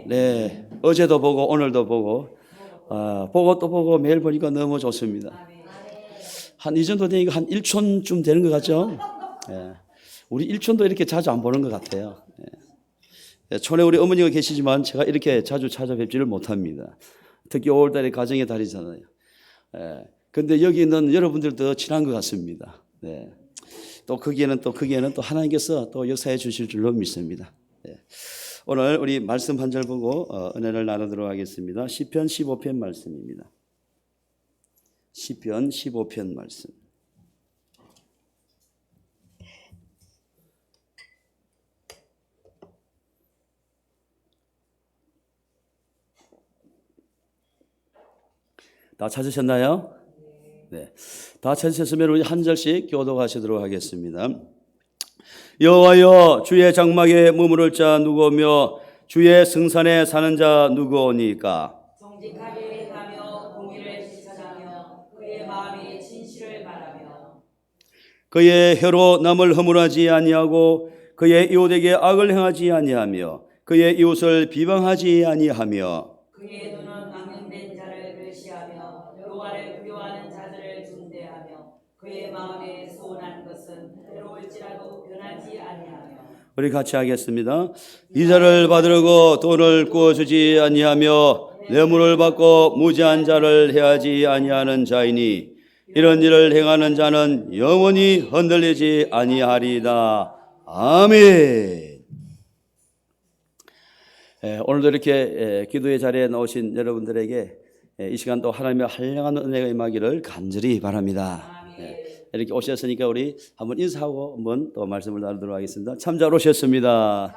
네, 어제도 보고 오늘도 보고 보고 또 보고 매일 보니까 너무 좋습니다. 한 이 정도 되니까 한 1촌쯤 되는 것 같죠? 예. 우리 1촌도 이렇게 자주 안 보는 것 같아요. 예. 촌에 우리 어머니가 계시지만 제가 이렇게 자주 찾아뵙지를 못합니다. 특히 5월달에 가정의 달이잖아요. 예. 근데 여기 있는 여러분들도 친한 것 같습니다. 네. 또 거기에는 또 하나님께서 또 역사해 주실 줄로 믿습니다. 네. 오늘 우리 말씀 한 절 보고 은혜를 나누도록 하겠습니다. 시편 15편 말씀입니다. 시편 15편 말씀. 다 찾으셨나요? 네. 다 찾으셨으면 우리 한 절씩 교독하시도록 하겠습니다. 여호와여, 주의 장막에 머무를 자 누구며 주의 성산에 사는 자 누구오니까? 정직하게 행하며 공의를 지켜가며 그의 마음이 진실을 바라며 그의 혀로 남을 허물하지 아니하고 그의 이웃에게 악을 행하지 아니하며 그의 이웃을 비방하지 아니하며 그의 눈은 망령된 자를 멸시하며 여호와를 두려워하는 자들을 중대하며 그의 마음에 소원한 것은 괴로울지라도 변하지 아니하며. 우리 같이 하겠습니다. 이자를 받으려고 돈을 구워주지 아니하며 뇌물을 받고 무지한 자를 해하지 아니하는 자이니 이런 일을 행하는 자는 영원히 흔들리지 아니하리다. 아멘. 오늘도 이렇게 기도의 자리에 나오신 여러분들에게 이 시간 또 하나님의 한량한 은혜가 임하기를 간절히 바랍니다. 이렇게 오셨으니까 우리 한번 인사하고 한번 또 말씀을 나누도록 하겠습니다. 참 잘 오셨습니다.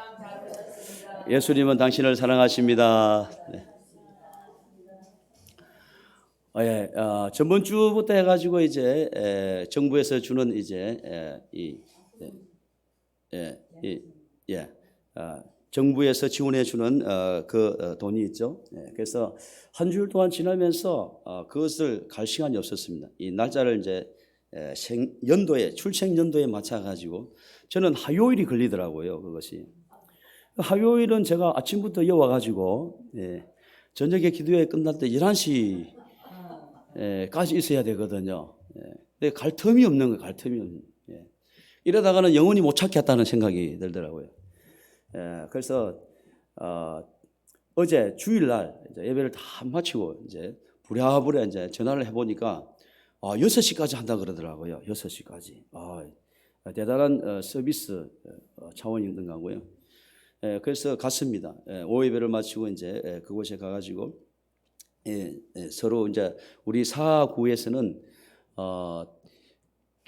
예수님은 당신을 사랑하십니다. 네. 전번 주부터 해가지고 이제 정부에서 주는 이제 정부에서 지원해 주는 그 돈이 있죠. 그래서 한 주일 동안 지나면서 그것을 갈 시간이 없었습니다. 이 날짜를 이제 출생 연도에 맞춰 가지고 저는 화요일이 걸리더라고요. 그것이 화요일은 제가 아침부터 여와 가지고 저녁에 기도회 끝날 때 11시 까지 있어야 되거든요. 근데 갈 틈이 없는 거예요. 갈 틈이 없는. 이러다가는 영원히 못 찾겠다는 생각이 들더라고요. 그래서 어제 주일날 예배를 다 마치고 이제 부랴부랴 이제 전화를 해보니까 6시까지 한다 그러더라고요. 6시까지. 대단한 서비스 차원이었던 거고요. 그래서 갔습니다. 오후 예배를 마치고 이제 그곳에 가가지고 서로 이제 우리 사구에서는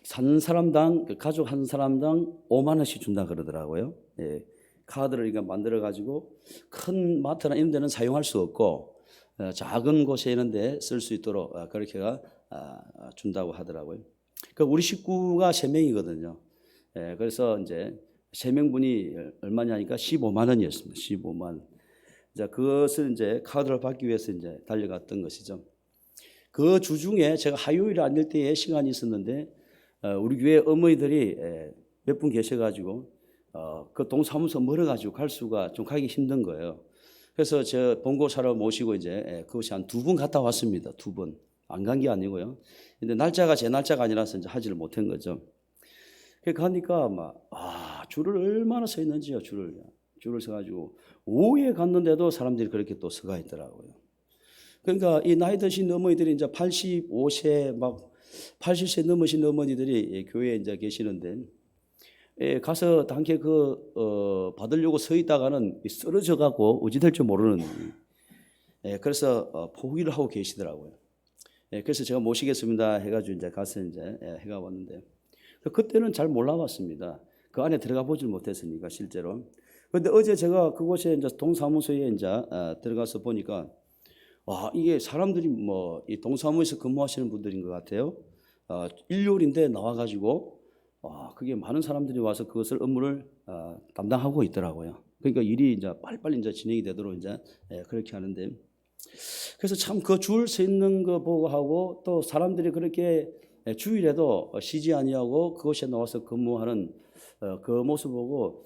한 사람당 가족 한 사람당 5만 원씩 준다 그러더라고요. 카드를 만들어 가지고 큰 마트나 이런 데는 사용할 수 없고 작은 곳에 있는데 쓸 수 있도록 그렇게가 준다고 하더라고요. 그 우리 식구가 3명이거든요. 그래서 이제 3명분이 얼마냐니까 15만 원이었습니다. 15만 원. 자, 그것을 이제 카드를 받기 위해서 이제 달려갔던 것이죠. 그 주중에 제가 화요일에 앉을 때에 시간이 있었는데 우리 교회 어머니들이 몇 분 계셔가지고 그 동사무소 멀어가지고 갈 수가 좀 가기 힘든 거예요. 그래서 저 본고사를 모시고 이제 그것이 한 2번 갔다 왔습니다. 2번. 안 간 게 아니고요. 근데 날짜가 제 날짜가 아니라서 이제 하지를 못한 거죠. 그 가니까 줄을 얼마나 서 있는지요. 줄을 서가지고 오후에 갔는데도 사람들이 그렇게 또 서가 있더라고요. 그러니까 이 나이 드신 어머니들이 이제 85세 80세 넘으신 어머니들이 교회에 이제 계시는데 가서 당케 받으려고 서 있다가는 쓰러져 갖고 어찌 될지 모르는 그래서 포기를 하고 계시더라고요. 그래서 제가 모시겠습니다 해가지고 이제 가서 이제 해가 왔는데 그때는 잘 몰라봤습니다. 그 안에 들어가 보질 못했으니까 실제로. 그런데 어제 제가 그곳에 이제 동사무소에 이제 들어가서 보니까 이게 사람들이 이 동사무소에서 근무하시는 분들인 것 같아요. 일요일인데 나와가지고 그게 많은 사람들이 와서 그것을 업무를 담당하고 있더라고요. 그러니까 일이 이제 빨리빨리 이제 진행이 되도록 이제 그렇게 하는데 그래서 참 그 줄 서 있는 거 보고 하고 또 사람들이 그렇게 주일에도 쉬지 아니하고 그곳에 나와서 근무하는 그 모습 보고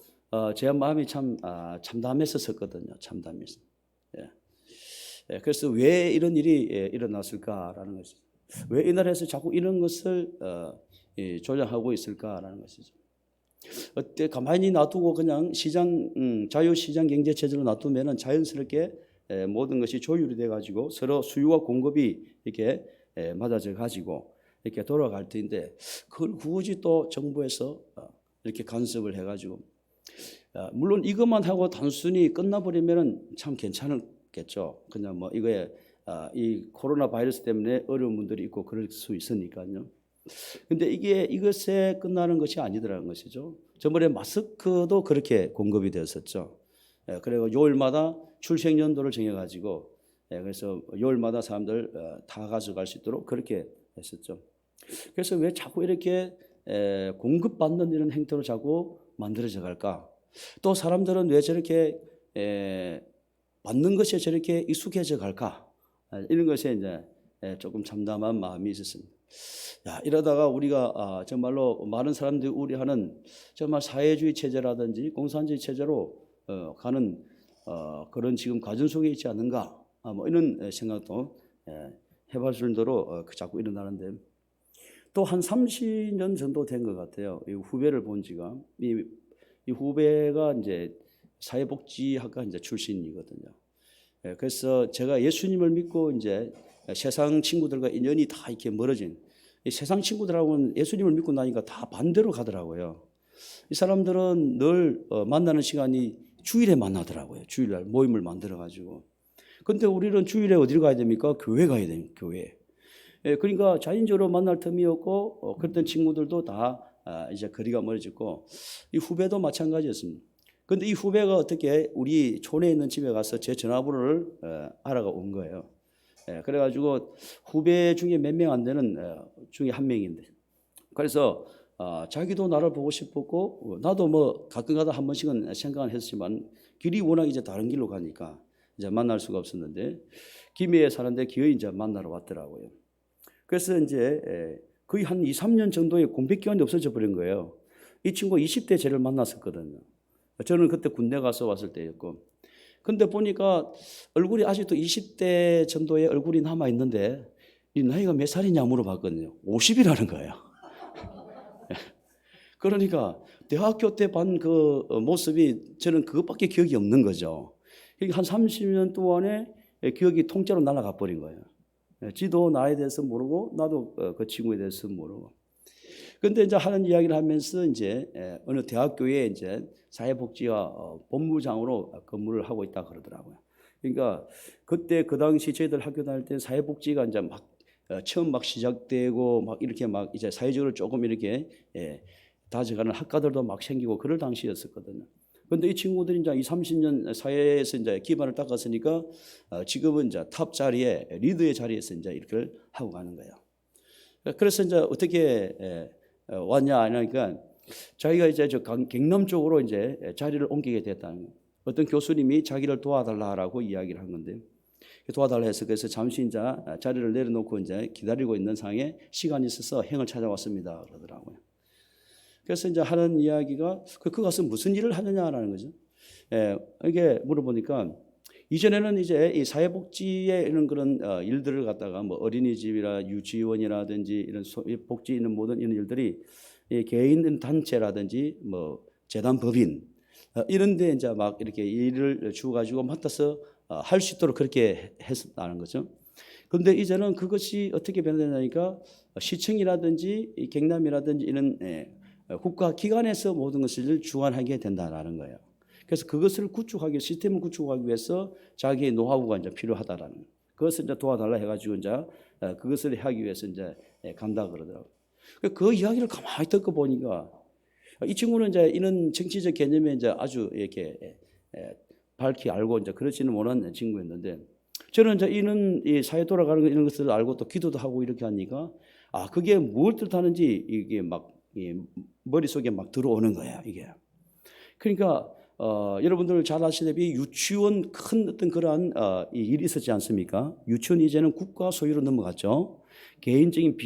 제 마음이 참 참담했었거든요. 참담했어. 예. 그래서 왜 이런 일이 일어났을까라는 것이죠. 왜 이 나라에서 자꾸 이런 것을 조장하고 있을까라는 것이죠. 어때 가만히 놔두고 그냥 자유시장 경제 체제로 놔두면은 자연스럽게 모든 것이 조율이 돼 가지고 서로 수요와 공급이 이렇게 맞아져 가지고 이렇게 돌아갈 텐데 그걸 굳이 또 정부에서 이렇게 간섭을 해 가지고 물론 이것만 하고 단순히 끝나버리면은 참 괜찮겠죠. 그냥 뭐 이거에 이 코로나 바이러스 때문에 어려운 분들이 있고 그럴 수 있으니까요. 근데 이것에 끝나는 것이 아니더라는 것이죠. 저번에 마스크도 그렇게 공급이 되었었죠. 그리고 요일마다 출생 연도를 정해가지고 그래서 요일마다 사람들 다 가져갈 수 있도록 그렇게 했었죠. 그래서 왜 자꾸 이렇게 공급받는 이런 행태로 자꾸 만들어져 갈까? 또 사람들은 왜 저렇게 받는 것에 저렇게 익숙해져 갈까? 이런 것에 이제 조금 참담한 마음이 있었습니다. 이러다가 우리가 정말로 많은 사람들이 우려하는 정말 사회주의 체제라든지 공산주의 체제로 가는 그런 지금 과정 속에 있지 않는가? 뭐 이런 생각도 해볼 정도로 자꾸 일어나는데 또 한 30년 정도 된 것 같아요. 이 후배를 본 지가 이 후배가 이제 사회복지학과 이제 출신이거든요. 그래서 제가 예수님을 믿고 이제 세상 친구들과 인연이 다 이렇게 멀어진 이 세상 친구들하고는 예수님을 믿고 나니까 다 반대로 가더라고요. 이 사람들은 늘 만나는 시간이 주일에 만나더라고요. 주일날 모임을 만들어 가지고. 근데 우리는 주일에 어디를 가야 됩니까? 교회 가야 됩니다. 교회. 그러니까 자연적으로 만날 틈이 없고 그랬던 친구들도 다 이제 거리가 멀어졌고 이 후배도 마찬가지였습니다. 근데 이 후배가 어떻게 우리 촌에 있는 집에 가서 제 전화번호를 알아가 온 거예요. 그래가지고 후배 중에 몇 명 안 되는 중에 한 명인데 그래서 자기도 나를 보고 싶었고 나도 뭐 가끔가다 한 번씩은 생각은 했지만 길이 워낙 이제 다른 길로 가니까 이제 만날 수가 없었는데 김해에 사는데 기어이 이제 만나러 왔더라고요. 그래서 이제 거의 한 2, 3년 정도의 공백 기간이 없어져 버린 거예요. 이 친구 20대 저를 만났었거든요. 저는 그때 군대 가서 왔을 때였고. 근데 보니까 얼굴이 아직도 20대 정도의 얼굴이 남아 있는데 이 나이가 몇 살이냐 물어봤거든요. 50이라는 거예요. 그러니까 대학교 때 반 그 모습이 저는 그것밖에 기억이 없는 거죠. 한 30년 동안에 기억이 통째로 날아가 버린 거예요. 지도 나에 대해서 모르고 나도 그 친구에 대해서 모르고. 근데 이제 하는 이야기를 하면서 이제 어느 대학교에 이제 사회복지와 본부장으로 근무를 하고 있다 그러더라고요. 그러니까 그때 그 당시 저희들 학교 다닐 때 사회복지가 이제 막 처음 막 시작되고 막 이렇게 막 이제 사회적으로 조금 이렇게 다져가는 학과들도 막 생기고 그럴 당시였었거든요. 근데 이 친구들이 이제 20, 30년 사회에서 이제 기반을 닦았으니까 지금은 이제 탑 자리에 리더의 자리에서 이제 이렇게 하고 가는 거예요. 그래서 이제 어떻게 왔냐 하니까 자기가 이제 저 경남 쪽으로 이제 자리를 옮기게 됐다는 거예요. 어떤 교수님이 자기를 도와달라고 이야기를 한 건데 도와달라 해서 그래서 잠시 이제 자리를 내려놓고 이제 기다리고 있는 상에 시간이 있어서 행을 찾아왔습니다 그러더라고요. 그래서 이제 하는 이야기가 그 가서 무슨 일을 하느냐라는 거죠. 이게 물어보니까 이전에는 이제 이 사회복지에 이런 그런 일들을 갖다가 뭐 어린이집이나 유치원이라든지 이런 복지 있는 모든 이런 일들이 개인 단체라든지 뭐 재단 법인 이런 데 이제 막 이렇게 일을 주 가지고 맡아서 할 수 있도록 그렇게 했었다는 거죠. 그런데 이제는 그것이 어떻게 변하냐니까 시청이라든지 경남이라든지 이런 국가 기관에서 모든 것을 주관하게 된다라는 거예요. 그래서 그것을 구축하기, 시스템을 구축하기 위해서 자기의 노하우가 이제 필요하다라는 거예요. 그것을 이제 도와달라 해가지고 이제 그것을 하기 위해서 이제 간다 그러더라고요. 그 이야기를 가만히 듣고 보니까 이 친구는 이제 이런 정치적 개념에 이제 아주 이렇게 밝히 알고 이제 그렇지는 못한 친구였는데 저는 이제 이 사회 돌아가는 거 이런 것을 알고 또 기도도 하고 이렇게 하니까 그게 뭘 뜻하는지 이게 막 머릿속에 막 들어오는 거야 이게. 그러니까 여러분들 잘 아시다시피 유치원 큰 어떤 그러한 일이 있었지 않습니까? 유치원 이제는 국가 소유로 넘어갔죠. 개인적인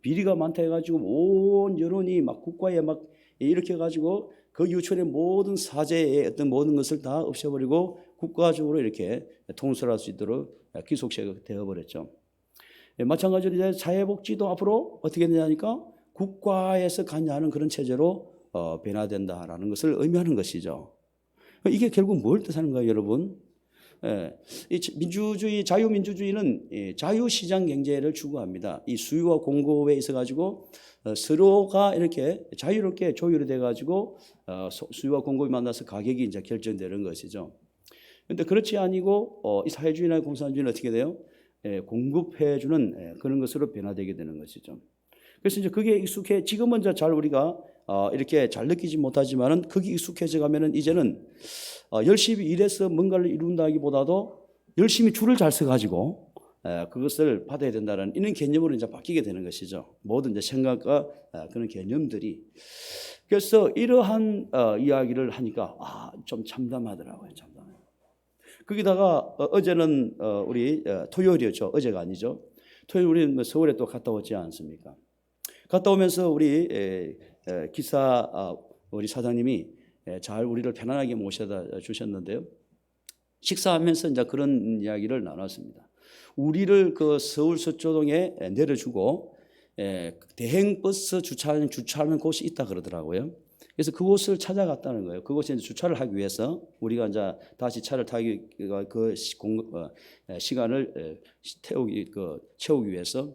비리가 많다 해가지고 온 여론이 막 국가에 막 이렇게 해가지고 그 유치원의 모든 사제의 어떤 모든 것을 다 없애버리고 국가적으로 이렇게 통솔할 수 있도록 기속시가 되어버렸죠. 마찬가지로 이제 사회복지도 앞으로 어떻게 되냐니까 국가에서 관여하는 그런 체제로 변화된다라는 것을 의미하는 것이죠. 이게 결국 뭘 뜻하는가요, 여러분? 이 민주주의, 자유민주주의는 자유시장 경제를 추구합니다. 이 수요와 공급에 있어 가지고 서로가 이렇게 자유롭게 조율이 돼 가지고 수요와 공급이 만나서 가격이 이제 결정되는 것이죠. 그런데 그렇지 아니고 이 사회주의나 공산주의는 어떻게 돼요? 공급해주는 그런 것으로 변화되게 되는 것이죠. 그래서 이제 그게 지금은 이제 잘 우리가 이렇게 잘 느끼지 못하지만은 그게 익숙해져 가면은 이제는 열심히 일해서 뭔가를 이룬다기보다도 열심히 줄을 잘 서가지고 그것을 받아야 된다는 이런 개념으로 이제 바뀌게 되는 것이죠. 모든 이제 생각과 그런 개념들이. 그래서 이러한 이야기를 하니까 좀 참담하더라고요. 참담해요. 거기다가 어제는 우리 토요일이었죠. 어제가 아니죠. 토요일 우리는 서울에 또 갔다 오지 않습니까? 갔다 오면서 우리 기사 우리 사장님이 잘 우리를 편안하게 모셔다 주셨는데요. 식사하면서 이제 그런 이야기를 나눴습니다. 우리를 그 서울 서초동에 내려주고 대행버스 주차하는 곳이 있다 그러더라고요. 그래서 그곳을 찾아갔다는 거예요. 그곳에 이제 주차를 하기 위해서 우리가 이제 다시 차를 타기 그 시간을 채우기 위해서.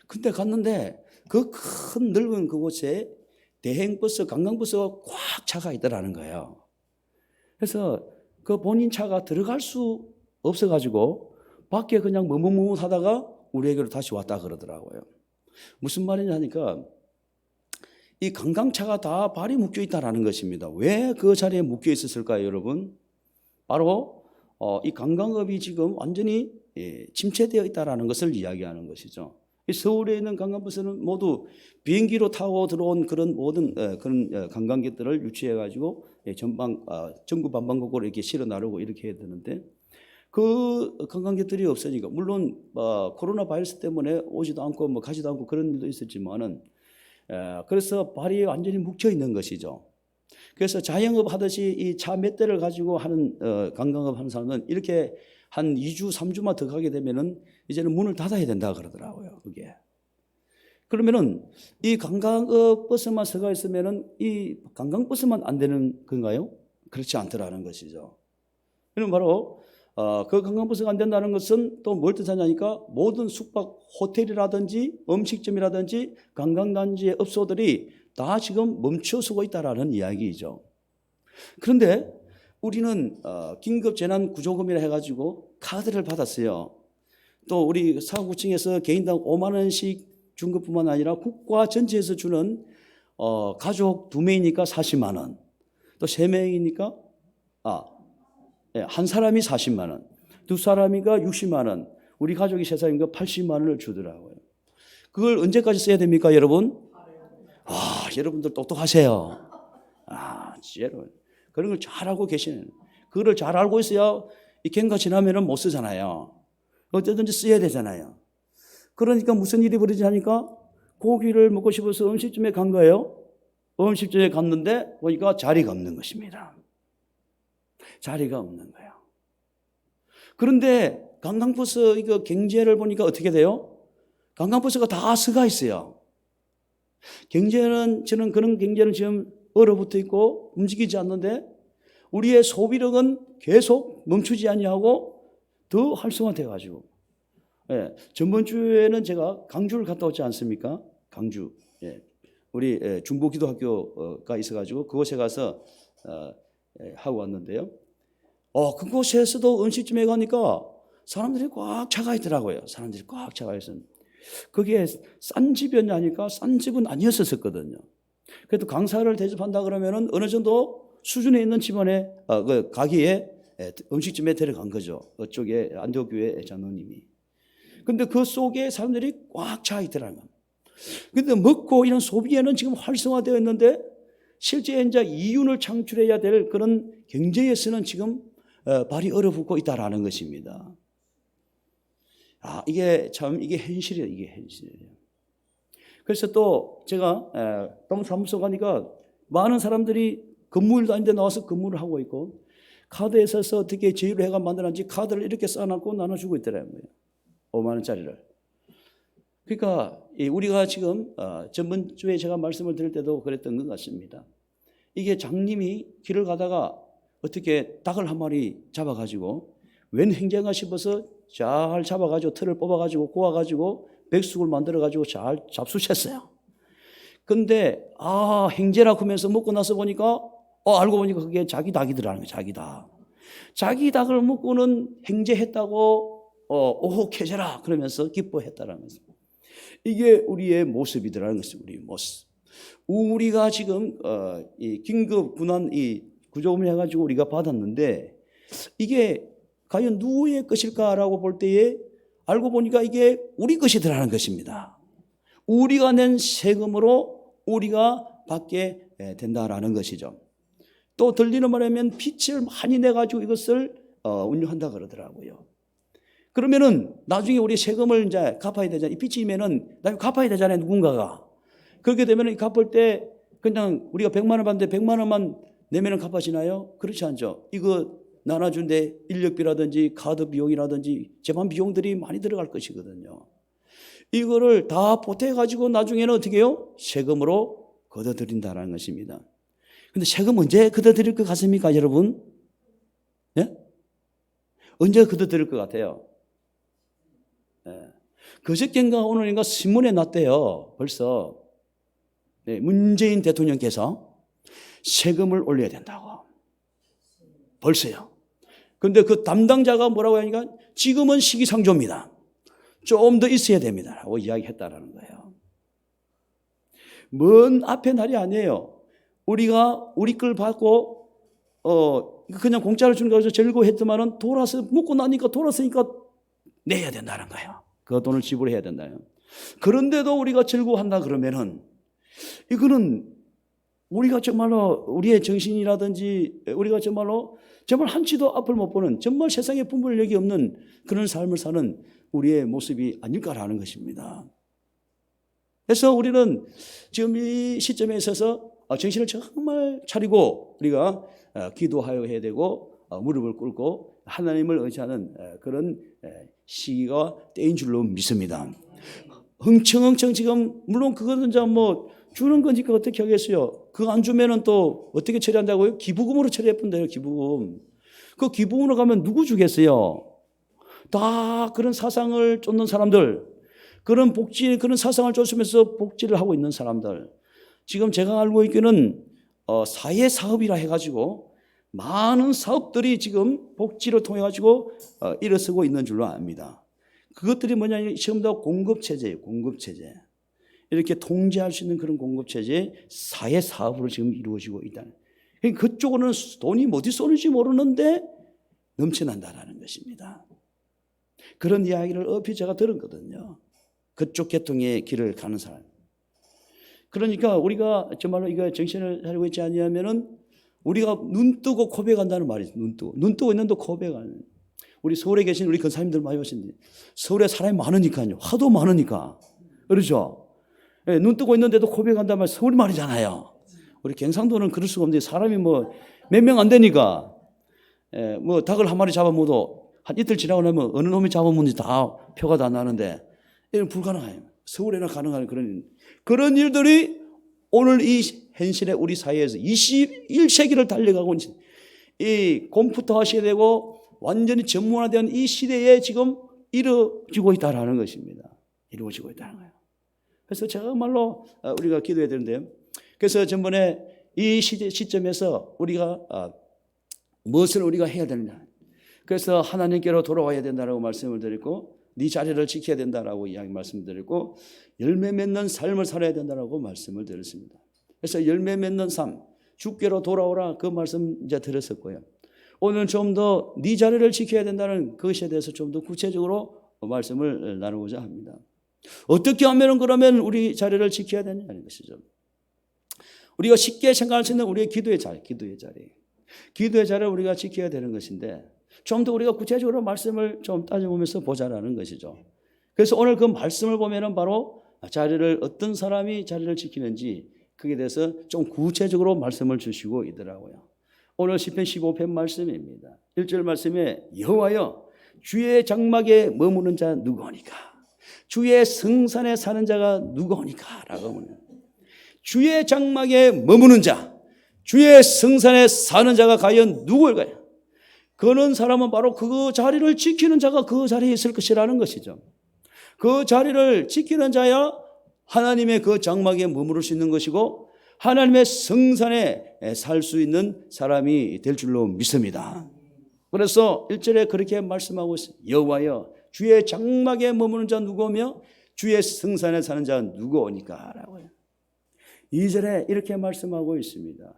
근데 갔는데 그 큰 넓은 그곳에 대행버스, 관광버스가 꽉 차가 있더라는 거예요. 그래서 그 본인 차가 들어갈 수 없어가지고 밖에 그냥 머뭇머뭇하다가 우리에게로 다시 왔다 그러더라고요. 무슨 말이냐 하니까 이 관광차가 다 발이 묶여 있다라는 것입니다. 왜 그 자리에 묶여 있었을까요, 여러분? 바로 이 관광업이 지금 완전히 침체되어 있다라는 것을 이야기하는 것이죠. 서울에 있는 관광버스는 모두 비행기로 타고 들어온 그런 모든 그런 관광객들을 유치해 가지고 전국 방방곡곡으로 이렇게 실어 나르고 이렇게 해야 되는데 그 관광객들이 없으니까 물론 코로나 바이러스 때문에 오지도 않고 뭐 가지도 않고 그런 일도 있었지만은 그래서 발이 완전히 묵혀 있는 것이죠. 그래서 자영업 하듯이 이 차 몇 대를 가지고 하는 관광업 하는 사람은 이렇게 한 2주, 3주만 더 가게 되면은 이제는 문을 닫아야 된다 그러더라고요. 그게. 그러면은 이 관광업 버스만 서가 있으면은 이 관광버스만 안 되는 건가요? 그렇지 않더라는 것이죠. 그럼 바로 그 관광버스가 안 된다는 것은 또 뭘 뜻하냐니까 모든 숙박 호텔이라든지 음식점이라든지 관광단지의 업소들이 다 지금 멈춰서고 있다라는 이야기이죠. 그런데 우리는 긴급재난구조금이라 해가지고 카드를 받았어요. 또 우리 사구청에서 개인당 5만 원씩 준 것뿐만 아니라 국가 전체에서 주는 가족 2명이니까 40만 원, 또 3명이니까 한 사람이 40만 원, 2사람이가 60만 원, 우리 가족이 3사람이니까 80만 원을 주더라고요. 그걸 언제까지 써야 됩니까, 여러분? 여러분들 똑똑하세요. 여러분. 그런 걸 잘 알고 계시는. 그거를 잘 알고 있어야 이 경과 지나면은 못 쓰잖아요. 어쨌든지 써야 되잖아요. 그러니까 무슨 일이 벌어지냐니까 고기를 먹고 싶어서 음식점에 간 거예요. 음식점에 갔는데 보니까 자리가 없는 것입니다. 자리가 없는 거예요. 그런데 관광버스 이거 경제를 보니까 어떻게 돼요? 관광버스가 다 서가 있어요. 저는 그런 경제는 지금 얼어붙어 있고 움직이지 않는데 우리의 소비력은 계속 멈추지 아니하고 더 활성화돼 가지고 전번 주에는 제가 강주를 갔다 왔지 않습니까? 강주. 우리 중보기도학교가 있어 가지고 그곳에 가서 하고 왔는데요. 그곳에서도 음식점에 가니까 사람들이 꽉 차가 있더라고요. 사람들이 꽉 차가 있어요. 그게 싼 집이었냐니까 싼 집은 아니었었거든요. 그래도 강사를 대접한다 그러면은 어느 정도 수준에 있는 집안에 그 가게에 음식점에 데려간 거죠. 그쪽에 안도교회 장로님이. 근데 그 속에 사람들이 꽉 차 있더라는 겁니다. 근데 먹고 이런 소비에는 지금 활성화되어 있는데 실제 이제 이윤을 창출해야 될 그런 경제에서는 지금 발이 얼어붙고 있다라는 것입니다. 이게 현실이에요. 이게 현실이에요. 그래서 또 제가 동사무소 가니까 많은 사람들이 근무일도 아닌데 나와서 근무를 하고 있고, 카드에서 어떻게 제휴를 해가 만들었는지 카드를 이렇게 쌓아놓고 나눠주고 있더라고요. 5만 원짜리를. 그러니까 우리가 지금 저번 주에 제가 말씀을 드릴 때도 그랬던 것 같습니다. 이게 장님이 길을 가다가 어떻게 닭을 한 마리 잡아가지고 웬 행제가 싶어서 잘 잡아가지고 틀을 뽑아가지고 구워가지고 백숙을 만들어가지고 잘 잡수셨어요. 근데 행제라고 하면서 먹고 나서 보니까 알고 보니까 그게 자기 닭이더라는 거예요. 자기 닭. 자기 닭을 먹고는 행제했다고 오호케제라 그러면서 기뻐했다라는 거죠. 이게 우리의 모습이더라는 것이 우리의 모습. 우리가 지금 이 긴급 군안 이 구조금을 해가지고 우리가 받았는데 이게 과연 누구의 것일까라고 볼 때에 알고 보니까 이게 우리 것이더라는 것입니다. 우리가 낸 세금으로 우리가 받게 된다라는 것이죠. 또 들리는 말하면 빚을 많이 내가지고 이것을 운용한다 그러더라고요. 그러면은 나중에 우리 세금을 이제 갚아야 되잖아요. 이 빚이면은 나중에 갚아야 되잖아요. 누군가가. 그렇게 되면은 갚을 때 그냥 우리가 100만 원 받는데 100만 원만 내면은 갚아지나요? 그렇지 않죠. 이거 나눠준데 인력비라든지 카드 비용이라든지 재판 비용들이 많이 들어갈 것이거든요. 이거를 다 보태가지고 나중에는 어떻게 해요? 세금으로 걷어들인다는 것입니다. 근데 세금 언제 걷어들일 것 같습니까, 여러분? 예? 언제 걷어들일 것 같아요? 예. 그저께인가 오늘인가 신문에 났대요. 벌써. 네, 문재인 대통령께서 세금을 올려야 된다고. 벌써요. 그런데 그 담당자가 뭐라고 하니까 지금은 시기상조입니다. 좀 더 있어야 됩니다. 라고 이야기했다라는 거예요. 먼 앞의 날이 아니에요. 우리가 우리 걸 받고 그냥 공짜로 주는 거에서 즐거워했더만은 돌아서 먹고 나니까 돌아서니까 내야 된다는 거예요. 그 돈을 지불해야 된다요. 그런데도 우리가 즐거워한다 그러면은 이거는 우리가 정말로 우리의 정신이라든지 우리가 정말 한치도 앞을 못 보는 정말 세상에 분별력이 없는 그런 삶을 사는 우리의 모습이 아닐까라는 것입니다. 그래서 우리는 지금 이 시점에 있어서 정신을 정말 차리고 우리가 기도하여 해야 되고 무릎을 꿇고 하나님을 의지하는 그런 시기가 때인 줄로 믿습니다. 흥청흥청 지금 물론 그거는 이제 뭐 주는 거니까 어떻게 하겠어요? 그거 안 주면은 또 어떻게 처리한다고요? 기부금으로 처리해본대요. 기부금. 그 기부금으로 가면 누구 주겠어요? 다 그런 사상을 쫓는 사람들, 그런 그런 사상을 쫓으면서 복지를 하고 있는 사람들. 지금 제가 알고 있기는 사회 사업이라 해가지고 많은 사업들이 지금 복지를 통해 가지고 일어서고 있는 줄로 압니다. 그것들이 뭐냐면 지금 다 공급체제예요. 공급체제. 이렇게 통제할 수 있는 그런 공급체제 사회 사업으로 지금 이루어지고 있다. 그쪽으로는 돈이 어디 쏘는지 모르는데 넘쳐난다라는 것입니다. 그런 이야기를 얼핏 제가 들었거든요. 그쪽 계통의 길을 가는 사람. 그러니까 우리가 정말로 이거 정신을 차리고 있지 않냐면은 우리가 눈 뜨고 고백한다는 말이죠. 눈 뜨고 있는데 고백하는. 우리 서울에 계신 우리 권사님들 많이 오신데 서울에 사람이 많으니까요. 하도 많으니까. 그렇죠? 네, 눈 뜨고 있는데도 고백한다는 말 서울 말이잖아요. 우리 경상도는 그럴 수가 없는데 사람이 뭐 몇 명 안 되니까 뭐 닭을 한 마리 잡아먹어도 한 이틀 지나고 나면 어느 놈이 잡아먹는지 다 표가 다 나는데 이건 불가능해요. 서울에나 가능한 그런 일들이 오늘 이 현실의 우리 사회에서 21세기를 달려가고 있는 이 컴퓨터화 시대되고 완전히 전문화된 이 시대에 지금 이루어지고 있다는 것입니다. 이루어지고 있다는 거예요. 그래서 정말로 우리가 기도해야 되는데요. 그래서 전번에 이 시점에서 우리가 무엇을 우리가 해야 되느냐. 그래서 하나님께로 돌아와야 된다라고 말씀을 드렸고 네 자리를 지켜야 된다라고 이야기 말씀드렸고 열매 맺는 삶을 살아야 된다라고 말씀을 드렸습니다. 그래서 열매 맺는 삶, 주께로 돌아오라 그 말씀 이제 드렸었고요. 오늘 좀 더 네 자리를 지켜야 된다는 그것에 대해서 좀 더 구체적으로 말씀을 나누고자 합니다. 어떻게 하면 그러면 우리 자리를 지켜야 되냐는 것이죠. 우리가 쉽게 생각할 수 있는 우리의 기도의 자리를 우리가 지켜야 되는 것인데 좀 더 우리가 구체적으로 말씀을 좀 따져보면서 보자라는 것이죠. 그래서 오늘 그 말씀을 보면은 바로 어떤 사람이 자리를 지키는지 그에 대해서 좀 구체적으로 말씀을 주시고 있더라고요. 오늘 시편 15편 말씀입니다. 1절 말씀에 여호와여 주의 장막에 머무는 자 누구오니까? 주의 성산에 사는 자가 누구오니까? 라고 하면 주의 장막에 머무는 자, 주의 성산에 사는 자가 과연 누구일까요? 그런 사람은 바로 그 자리를 지키는 자가 그 자리에 있을 것이라는 것이죠. 그 자리를 지키는 자야 하나님의 그 장막에 머무를 수 있는 것이고 하나님의 성산에 살 수 있는 사람이 될 줄로 믿습니다. 그래서 1절에 그렇게 말씀하고 있어요. 여호와여 주의 장막에 머무는 자 누구며 주의 성산에 사는 자 누구오니까 라고요. 2절에 이렇게 말씀하고 있습니다.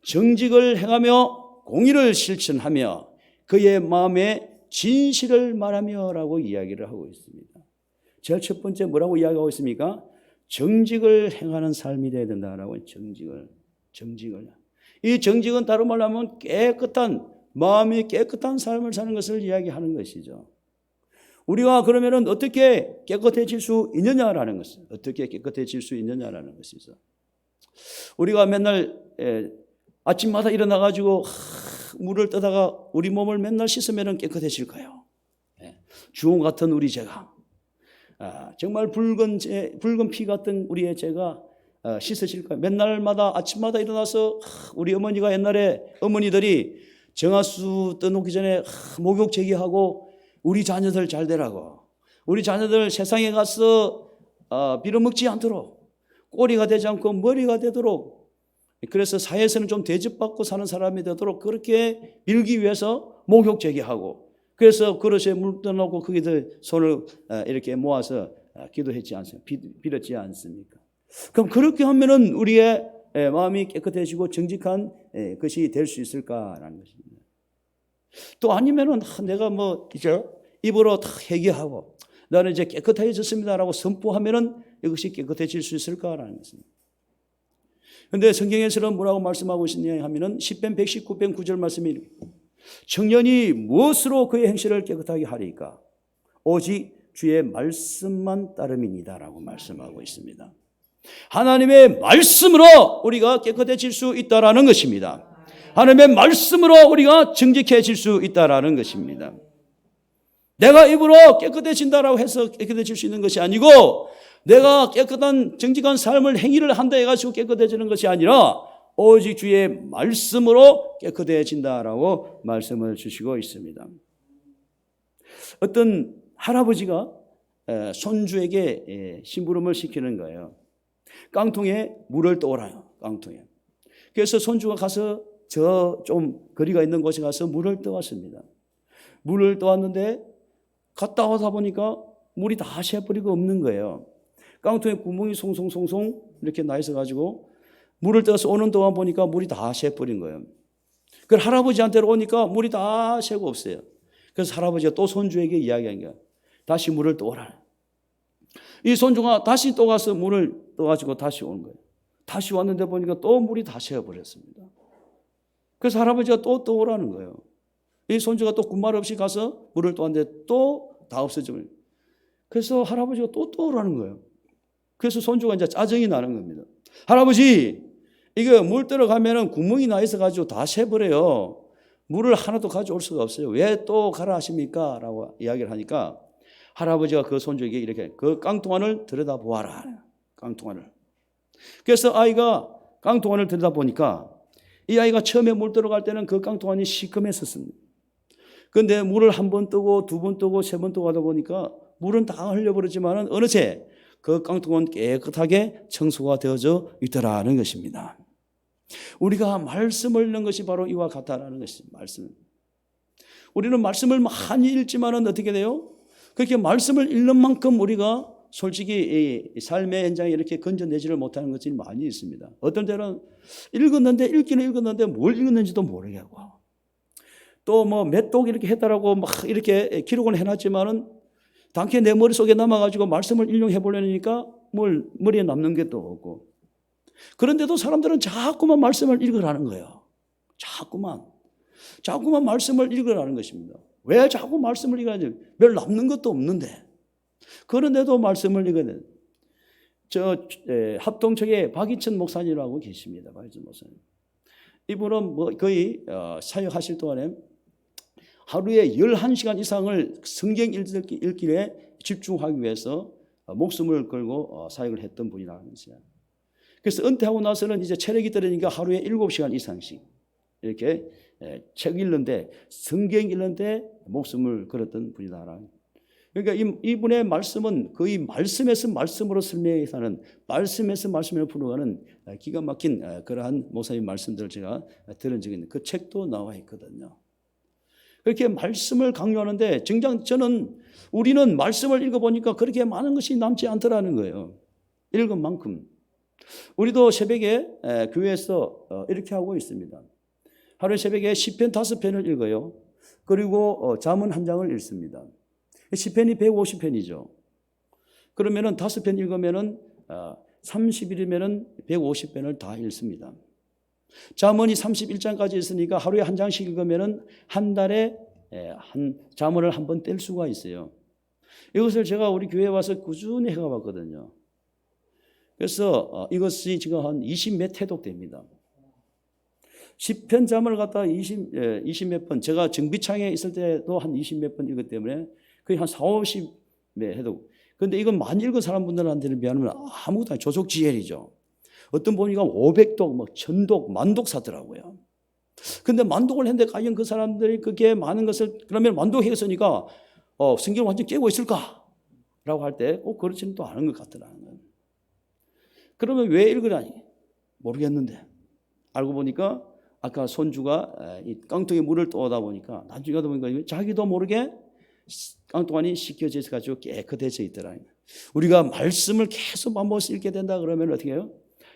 정직을 행하며 공의를 실천하며 그의 마음에 진실을 말하며 라고 이야기를 하고 있습니다. 제일 첫 번째 뭐라고 이야기하고 있습니까? 정직을 행하는 삶이 되어야 된다라고. 정직을. 이 정직은 다른 말로 하면 깨끗한, 마음이 깨끗한 삶을 사는 것을 이야기하는 것이죠. 우리가 그러면은 어떻게 깨끗해질 수 있느냐라는 것을, 어떻게 깨끗해질 수 있느냐라는 것이죠. 우리가 맨날 아침마다 일어나가지고 물을 떠다가 우리 몸을 맨날 씻으면 깨끗해질까요? 주홍 같은 우리 죄가, 정말 붉은 피 같은 우리의 죄가 씻으실까요? 맨날마다 아침마다 일어나서 우리 어머니가 옛날에 어머니들이 정화수 떠놓기 전에 목욕 제기하고 우리 자녀들 잘 되라고, 우리 자녀들 세상에 가서 빌어먹지 않도록, 꼬리가 되지 않고 머리가 되도록, 그래서 사회에서는 좀 대접받고 사는 사람이 되도록 그렇게 빌기 위해서 목욕 제기하고, 그래서 그릇에 물 떠놓고 거기다 손을 이렇게 모아서 기도했지 않습니까? 빌었지 않습니까? 그럼 그렇게 하면은 우리의 마음이 깨끗해지고 정직한 것이 될 수 있을까라는 것입니다. 또 아니면은 내가 뭐 이제 입으로 다 회개하고 나는 이제 깨끗해졌습니다라고 선포하면은 이것이 깨끗해질 수 있을까라는 것입니다. 그런데 성경에서는 뭐라고 말씀하고 있느냐 하면은 시편 119편 9절 말씀이 청년이 무엇으로 그의 행실을 깨끗하게 하리까? 오직 주의 말씀만 따름이니다라고 말씀하고 있습니다. 하나님의 말씀으로 우리가 깨끗해질 수 있다라는 것입니다. 하나님의 말씀으로 우리가 정직해질 수 있다라는 것입니다. 내가 입으로 깨끗해진다라고 해서 깨끗해질 수 있는 것이 아니고, 내가 깨끗한 정직한 삶을 행위를 한다 해가지고 깨끗해지는 것이 아니라 오직 주의 말씀으로 깨끗해진다라고 말씀을 주시고 있습니다. 어떤 할아버지가 손주에게 심부름을 시키는 거예요. 깡통에 물을 떠오라요. 깡통에. 그래서 손주가 가서 저 좀 거리가 있는 곳에 가서 물을 떠왔습니다. 물을 떠왔는데 갔다 오다 보니까 물이 다 새버리고 없는 거예요. 깡통에 구멍이 송송송송 이렇게 나 있어가지고 물을 떠서 오는 동안 보니까 물이 다 새버린 거예요. 그 할아버지한테로 오니까 물이 다 새고 없어요. 그래서 할아버지가 또 손주에게 이야기한 거예요. 다시 물을 떠오라. 이 손주가 다시 또 가서 물을 떠가지고 다시 온 거예요. 다시 왔는데 보니까 또 물이 다 새어버렸습니다. 그래서 할아버지가 또 떠오라는 거예요. 이 손주가 또 군말 없이 가서 물을 떠왔는데 또 다 없어지면, 그래서 할아버지가 또 떠오라는 거예요. 그래서 손주가 이제 짜증이 나는 겁니다. 할아버지, 이거 물 들어가면은 구멍이 나 있어가지고 다 새버려요. 물을 하나도 가져올 수가 없어요. 왜 또 가라 하십니까? 라고 이야기를 하니까 할아버지가 그 손주에게 이렇게 그 깡통 안을 들여다보아라. 깡통 안을. 그래서 아이가 깡통 안을 들여다보니까 이 아이가 처음에 물 들어갈 때는 그 깡통 안이 시커맸었습니다. 그런데 물을 한 번 뜨고 두 번 뜨고 세 번 뜨고 하다 보니까 물은 다 흘려버렸지만 어느새 그 깡통은 깨끗하게 청소가 되어져 있더라는 것입니다. 우리가 말씀을 읽는 것이 바로 이와 같다라는 것입니다. 말씀. 우리는 말씀을 많이 읽지만은 어떻게 돼요? 그렇게 말씀을 읽는 만큼 우리가 솔직히 이 삶의 현장에 이렇게 건져내지를 못하는 것이 많이 있습니다. 어떤 때는 읽었는데 읽기는 읽었는데 뭘 읽었는지도 모르겠고, 또 뭐 몇 독 이렇게 했다라고 막 이렇게 기록을 해놨지만은 당최 내 머릿속에 남아가지고 말씀을 인용해 보려니까 뭘 머리에 남는 게 또 없고, 그런데도 사람들은 자꾸만 말씀을 읽으라는 거예요. 자꾸만 말씀을 읽으라는 것입니다. 왜 자꾸 말씀을 읽어야지? 별 남는 것도 없는데. 그런데도 말씀을 읽어야 돼. 합동청의 박이천 목사님이라고 계십니다. 박이천 목사님. 이분은 뭐 거의 사역하실 동안에 하루에 11시간 이상을 성경 읽기에 집중하기 위해서 목숨을 걸고 사역을 했던 분이라는 것이야. 그래서 은퇴하고 나서는 이제 체력이 떨어지니까 하루에 7시간 이상씩 이렇게 책 읽는데, 성경 읽는데 목숨을 걸었던 분이다라는. 그러니까 이분의 말씀은 거의 말씀에서 말씀으로 설명해서는, 말씀에서 말씀으로 풀어가는 기가 막힌 그러한 목사님 말씀들을 제가 들은 적이 있는데, 그 책도 나와 있거든요. 그렇게 말씀을 강요하는데, 정작 우리는 말씀을 읽어보니까 그렇게 많은 것이 남지 않더라는 거예요. 읽은 만큼. 우리도 새벽에 교회에서 이렇게 하고 있습니다. 하루에 새벽에 시편 5편을 읽어요. 그리고 잠언 1장을 읽습니다. 시편이 150편이죠. 그러면은 5편 읽으면은 30일이면은 150편을 다 읽습니다. 잠언이 31장까지 있으니까 하루에 1장씩 읽으면은 한 달에 잠언을 한 번 뗄 수가 있어요. 이것을 제가 우리 교회에 와서 꾸준히 해가봤거든요. 그래서 이것이 지금 한 20몇 회독 됩니다. 10편 잠을 갖다가 20몇 번, 제가 정비창에 있을 때도 한 20몇 번 읽었기 때문에 거의 한 40, 50몇 회독. 그런데 이건 많이 읽은 사람분들한테는 비하면 아무것도 아니에요. 조속지혈이죠. 어떤 보니까 500독, 뭐 1000독, 만독 사더라고요. 근데 만독을 했는데 과연 그 사람들이 그게 많은 것을, 그러면 만독했으니까 성경을 완전 깨고 있을까? 라고 할 때 그렇지는 또 않은 것 같더라는 거예요. 그러면 왜 읽으라니? 모르겠는데. 알고 보니까 아까 손주가 이 깡통에 물을 떠오다 보니까 나중에 가다 보니까 자기도 모르게 깡통 안이 씻겨져 있어가지고 깨끗해져 있더라는 거예요. 우리가 말씀을 계속 반복해서 읽게 된다 그러면 어떻게 해요?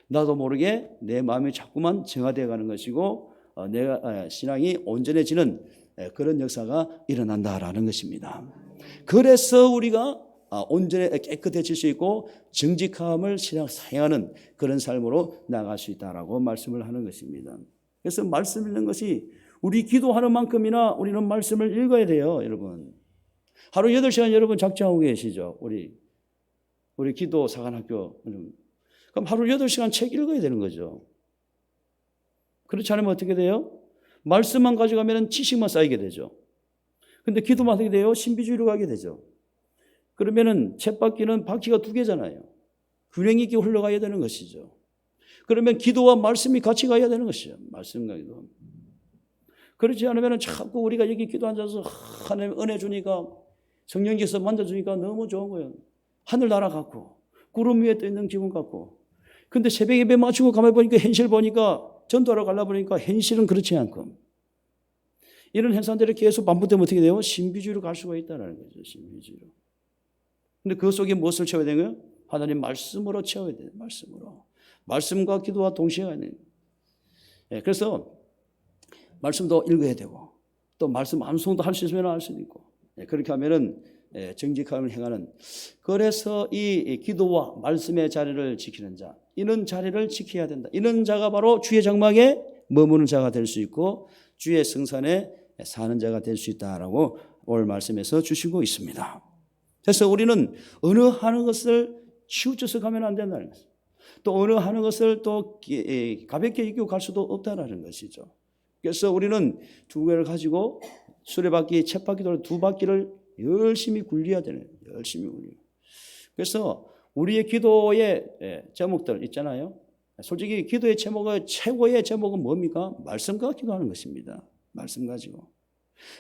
나도 모르게 내 마음이 자꾸만 정화되어 가는 것이고 내가 신앙이 온전해지는 그런 역사가 일어난다라는 것입니다. 그래서 우리가 온전히 깨끗해질 수 있고 정직함을 사용하는 그런 삶으로 나아갈 수 있다라고 말씀을 하는 것입니다. 그래서 말씀 읽는 것이 우리 기도하는 만큼이나 우리는 말씀을 읽어야 돼요, 여러분. 하루 8시간 여러분 작정하고 계시죠? 우리 기도 사관학교. 그럼 하루 8시간 책 읽어야 되는 거죠. 그렇지 않으면 어떻게 돼요? 말씀만 가져가면 지식만 쌓이게 되죠. 근데 기도만 하게 돼요? 신비주의로 가게 되죠. 그러면은 쳇바퀴는 바퀴가 2개잖아요. 균형 있게 흘러가야 되는 것이죠. 그러면 기도와 말씀이 같이 가야 되는 것이죠. 말씀과 기도. 그렇지 않으면 자꾸 우리가 여기 기도 앉아서 하나님 은혜 주니까 성령께서 만져주니까 너무 좋은 거예요. 하늘 날아갔고 구름 위에 떠 있는 기분 같고. 근데 새벽 예배 마치고 가만히 보니까 현실 보니까 전도하러 가려고 보니까 현실은 그렇지 않고. 이런 현상들이 계속 반복되면 어떻게 돼요? 신비주의로 갈 수가 있다는 거죠. 신비주의로. 근데 그 속에 무엇을 채워야 되는 거예요? 하나님 말씀으로 채워야 돼요. 말씀으로. 말씀과 기도와 동시에 가야 돼요. 그래서 말씀도 읽어야 되고 또 말씀 암송도 할 수 있으면 할 수도 있고 그렇게 하면은 정직함을 행하는. 그래서 이 기도와 말씀의 자리를 지키는 자, 이런 자리를 지켜야 된다. 이런 자가 바로 주의 장막에 머무는 자가 될 수 있고 주의 성산에 사는 자가 될 수 있다라고 오늘 말씀에서 주시고 있습니다. 그래서 우리는 어느 하는 것을 치우쳐서 가면 안 된다는 것입니다. 또 어느 하는 것을 또 가볍게 이기고 갈 수도 없다는 것이죠. 그래서 우리는 2개를 가지고 수레바퀴, 쳇바퀴, 2바퀴를 열심히 굴려야 되는 거예요. 열심히 굴려. 그래서 우리의 기도의 제목들 있잖아요. 솔직히 기도의 제목은 최고의 제목은 뭡니까? 말씀과 기도하는 것입니다. 말씀 가지고.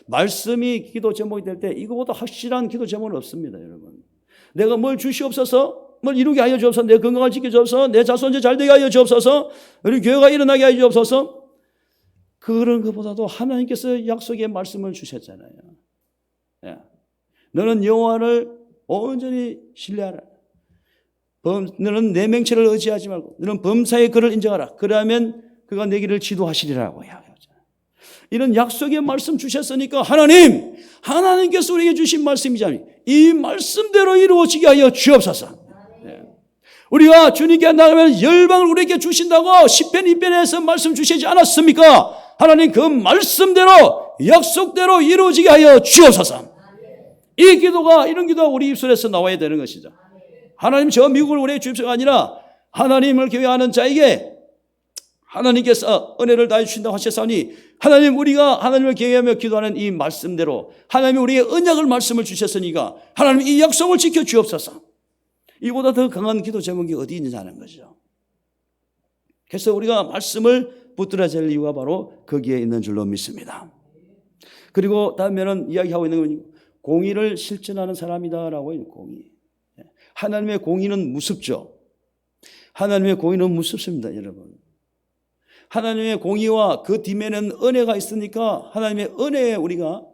말씀이 기도 제목이 될 때 이거보다 확실한 기도 제목은 없습니다, 여러분. 내가 뭘 주시옵소서, 뭘 이루게 하여 주옵소서, 내 건강을 지켜 주옵소서, 내 자손이 잘되게 하여 주옵소서, 우리 교회가 일어나게 하여 주옵소서. 그런 것보다도 하나님께서 약속의 말씀을 주셨잖아요. 너는 여호와를 온전히 신뢰하라. 너는 내 맹체를 의지하지 말고 너는 범사의 그를 인정하라. 그러면 그가 내 길을 지도하시리라고 이야기하죠. 이런 약속의 말씀 주셨으니까 하나님께서 우리에게 주신 말씀이잖아요. 이 말씀대로 이루어지게 하여 주옵소서. 우리가 주님께 나가면 열방을 우리에게 주신다고 시편 2편에서 말씀 주시지 않았습니까? 하나님 그 말씀대로 약속대로 이루어지게 하여 주옵소서. 이 기도가 이런 기도가 우리 입술에서 나와야 되는 것이죠. 하나님 저 미국을 우리에게 주십시오가 아니라 하나님을 경외하는 자에게 하나님께서 은혜를 다해 주신다고 하셨사오니 하나님 우리가 하나님을 경외하며 기도하는 이 말씀대로 하나님이 우리에게 언약을 말씀을 주셨으니까 하나님 이 약속을 지켜 주옵소서. 이보다 더 강한 기도 제목이 어디 있느냐는 거죠. 그래서 우리가 말씀을 붙들어야 될 이유가 바로 거기에 있는 줄로 믿습니다. 그리고 다음에는 이야기하고 있는 건 공의를 실천하는 사람이다라고 해요. 공의. 하나님의 공의는 무섭죠. 하나님의 공의는 무섭습니다, 여러분. 하나님의 공의와 그 뒤에는 은혜가 있으니까 하나님의 은혜에 우리가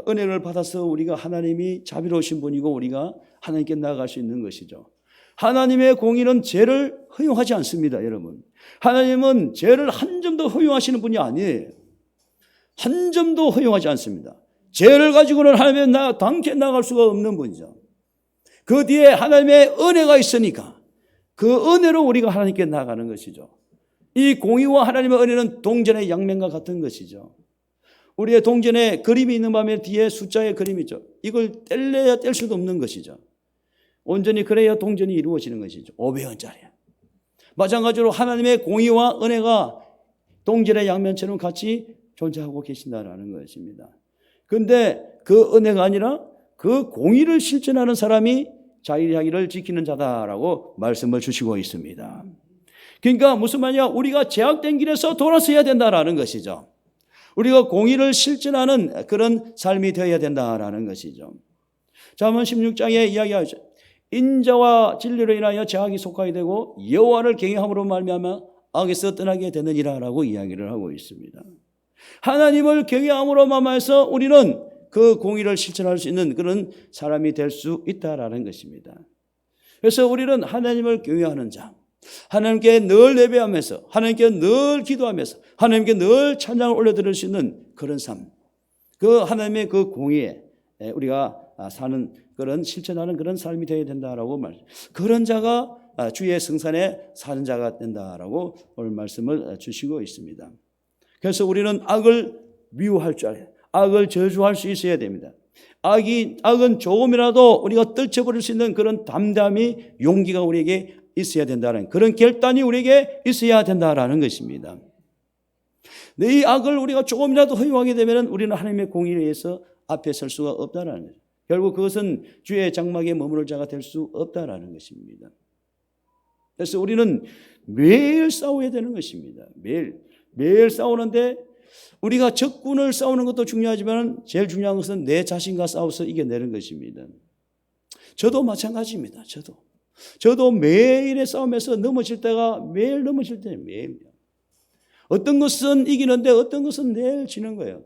은혜를 받아서 우리가 하나님이 자비로우신 분이고 우리가 하나님께 나아갈 수 있는 것이죠. 하나님의 공의는 죄를 허용하지 않습니다, 여러분. 하나님은 죄를 한 점도 허용하시는 분이 아니에요. 한 점도 허용하지 않습니다. 죄를 가지고는 하나님의 당케 나아갈 수가 없는 분이죠. 그 뒤에 하나님의 은혜가 있으니까 그 은혜로 우리가 하나님께 나아가는 것이죠. 이 공의와 하나님의 은혜는 동전의 양면과 같은 것이죠. 우리의 동전에 그림이 있는 반면에 뒤에 숫자의 그림이 있죠. 이걸 뗄래야 뗄 수도 없는 것이죠. 온전히 그래야 동전이 이루어지는 것이죠. 500원짜리. 마찬가지로 하나님의 공의와 은혜가 동전의 양면처럼 같이 존재하고 계신다는 것입니다. 그런데 그 은혜가 아니라 그 공의를 실천하는 사람이 자기를 지키는 자다라고 말씀을 주시고 있습니다. 그러니까 무슨 말이냐? 우리가 제약된 길에서 돌아서야 된다라는 것이죠. 우리가 공의를 실천하는 그런 삶이 되어야 된다라는 것이죠. 잠언 16장에 이야기하죠. 인자와 진리로 인하여 제약이 속하게 되고 여호와를 경외함으로 말미암아 악에서 떠나게 되느니라라고 이야기를 하고 있습니다. 하나님을 경외함으로 말미암아서 우리는 그 공의를 실천할 수 있는 그런 사람이 될 수 있다라는 것입니다. 그래서 우리는 하나님을 경외하는 자, 하나님께 늘 예배하면서 하나님께 늘 기도하면서 하나님께 늘 찬양을 올려드릴 수 있는 그런 삶, 그 하나님의 그 공의에 우리가 사는 그런 실천하는 그런 삶이 되어야 된다라고 그런 자가 주의 성산에 사는 자가 된다라고 오늘 말씀을 주시고 있습니다. 그래서 우리는 악을 미워할 줄 알아요. 악을 저주할 수 있어야 됩니다. 악은 조금이라도 우리가 떨쳐버릴 수 있는 그런 담담이 용기가 우리에게 있어야 된다는 그런 결단이 우리에게 있어야 된다라는 것입니다. 이 악을 우리가 조금이라도 허용하게 되면 우리는 하나님의 공의에 의해서 앞에 설 수가 없다라는 거죠. 결국 그것은 주의 장막에 머무를 자가 될 수 없다라는 것입니다. 그래서 우리는 매일 싸워야 되는 것입니다. 매일 싸우는데 우리가 적군을 싸우는 것도 중요하지만 제일 중요한 것은 내 자신과 싸워서 이겨내는 것입니다. 저도 마찬가지입니다. 저도 매일의 싸움에서 넘어질 때가 매일 넘어질 때는 매일. 어떤 것은 이기는데 어떤 것은 매일 지는 거예요.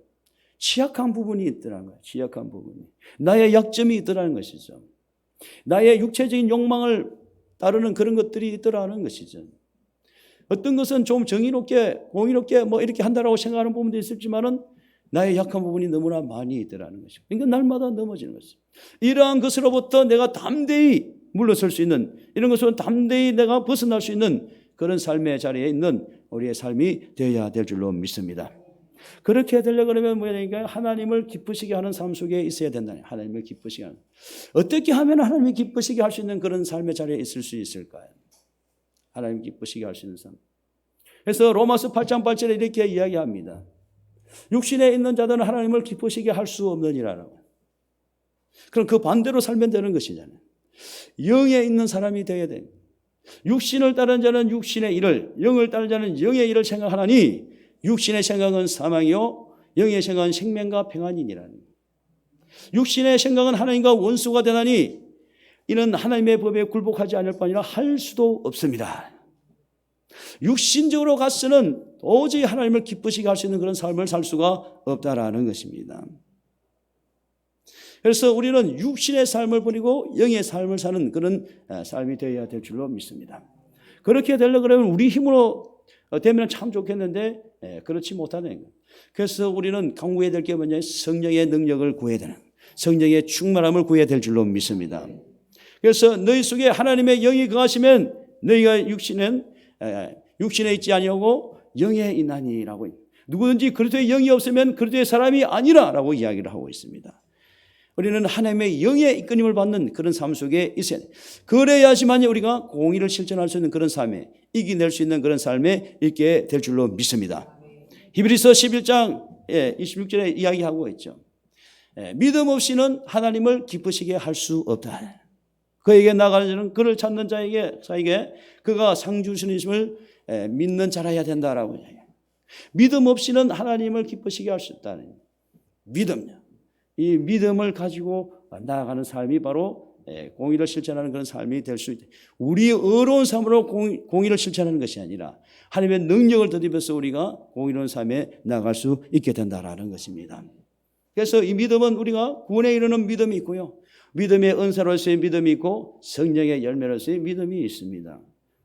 취약한 부분이 있더라는 거예요. 취약한 부분이. 나의 약점이 있더라는 것이죠. 나의 육체적인 욕망을 따르는 그런 것들이 있더라는 것이죠. 어떤 것은 좀 정의롭게, 공의롭게 뭐 이렇게 한다라고 생각하는 부분도 있을지만은 나의 약한 부분이 너무나 많이 있더라는 것이죠. 그러니까 날마다 넘어지는 것이죠. 이러한 것으로부터 내가 담대히 물러설 수 있는, 이런 것으로 담대히 내가 벗어날 수 있는 그런 삶의 자리에 있는 우리의 삶이 되어야 될 줄로 믿습니다. 그렇게 되려고 하면 뭐냐니까 하나님을 기쁘시게 하는 삶 속에 있어야 된다는, 하나님을 기쁘시게 하는. 어떻게 하면 하나님을 기쁘시게 할 수 있는 그런 삶의 자리에 있을 수 있을까요? 하나님 기쁘시게 할 수 있는 삶. 그래서 로마서 8장 8절에 이렇게 이야기합니다. 육신에 있는 자들은 하나님을 기쁘시게 할 수 없느니라라고. 그럼 그 반대로 살면 되는 것이잖아요. 영에 있는 사람이 되어야 돼. 육신을 따르는 자는 육신의 일을, 영을 따르는 자는 영의 일을 생각하나니 육신의 생각은 사망이요 영의 생각은 생명과 평안이니라. 육신의 생각은 하나님과 원수가 되나니 이는 하나님의 법에 굴복하지 않을 뿐 아니라 할 수도 없습니다. 육신적으로 가서는 도저히 하나님을 기쁘시게 할 수 있는 그런 삶을 살 수가 없다라는 것입니다. 그래서 우리는 육신의 삶을 버리고 영의 삶을 사는 그런 삶이 되어야 될 줄로 믿습니다. 그렇게 되려고 하면 우리 힘으로 되면 참 좋겠는데 그렇지 못하는 거예요. 그래서 우리는 강구해야 될 게 뭐냐? 성령의 능력을 구해야 되는, 성령의 충만함을 구해야 될 줄로 믿습니다. 그래서 너희 속에 하나님의 영이 거하시면 너희가 육신에 있지 아니하고 영에 있나니라고. 누구든지 그리스도의 영이 없으면 그리스도의 사람이 아니라라고 이야기를 하고 있습니다. 우리는 하나님의 영의 이끌림을 받는 그런 삶 속에 있어야 돼. 그래야지만 우리가 공의를 실천할 수 있는 그런 삶에, 이겨낼 수 있는 그런 삶에 있게 될 줄로 믿습니다. 히브리서 11장 26절에 이야기하고 있죠. 믿음 없이는 하나님을 기쁘시게 할 수 없다. 그에게 나가는 자는 그를 찾는 자에게 그가 상 주시님을 믿는 자라야 된다라고 이야기해요. 믿음 없이는 하나님을 기쁘시게 할 수 없다는 믿음요. 이 믿음을 가지고 나아가는 삶이 바로 공의를 실천하는 그런 삶이 될 수 있다. 우리의 의로운 삶으로 공의를 실천하는 것이 아니라 하나님의 능력을 더입어서 우리가 공의로운 삶에 나아갈 수 있게 된다라는 것입니다. 그래서 이 믿음은 우리가 구원에 이르는 믿음이 있고요, 믿음의 은사로서의 믿음이 있고 성령의 열매로서의 믿음이 있습니다.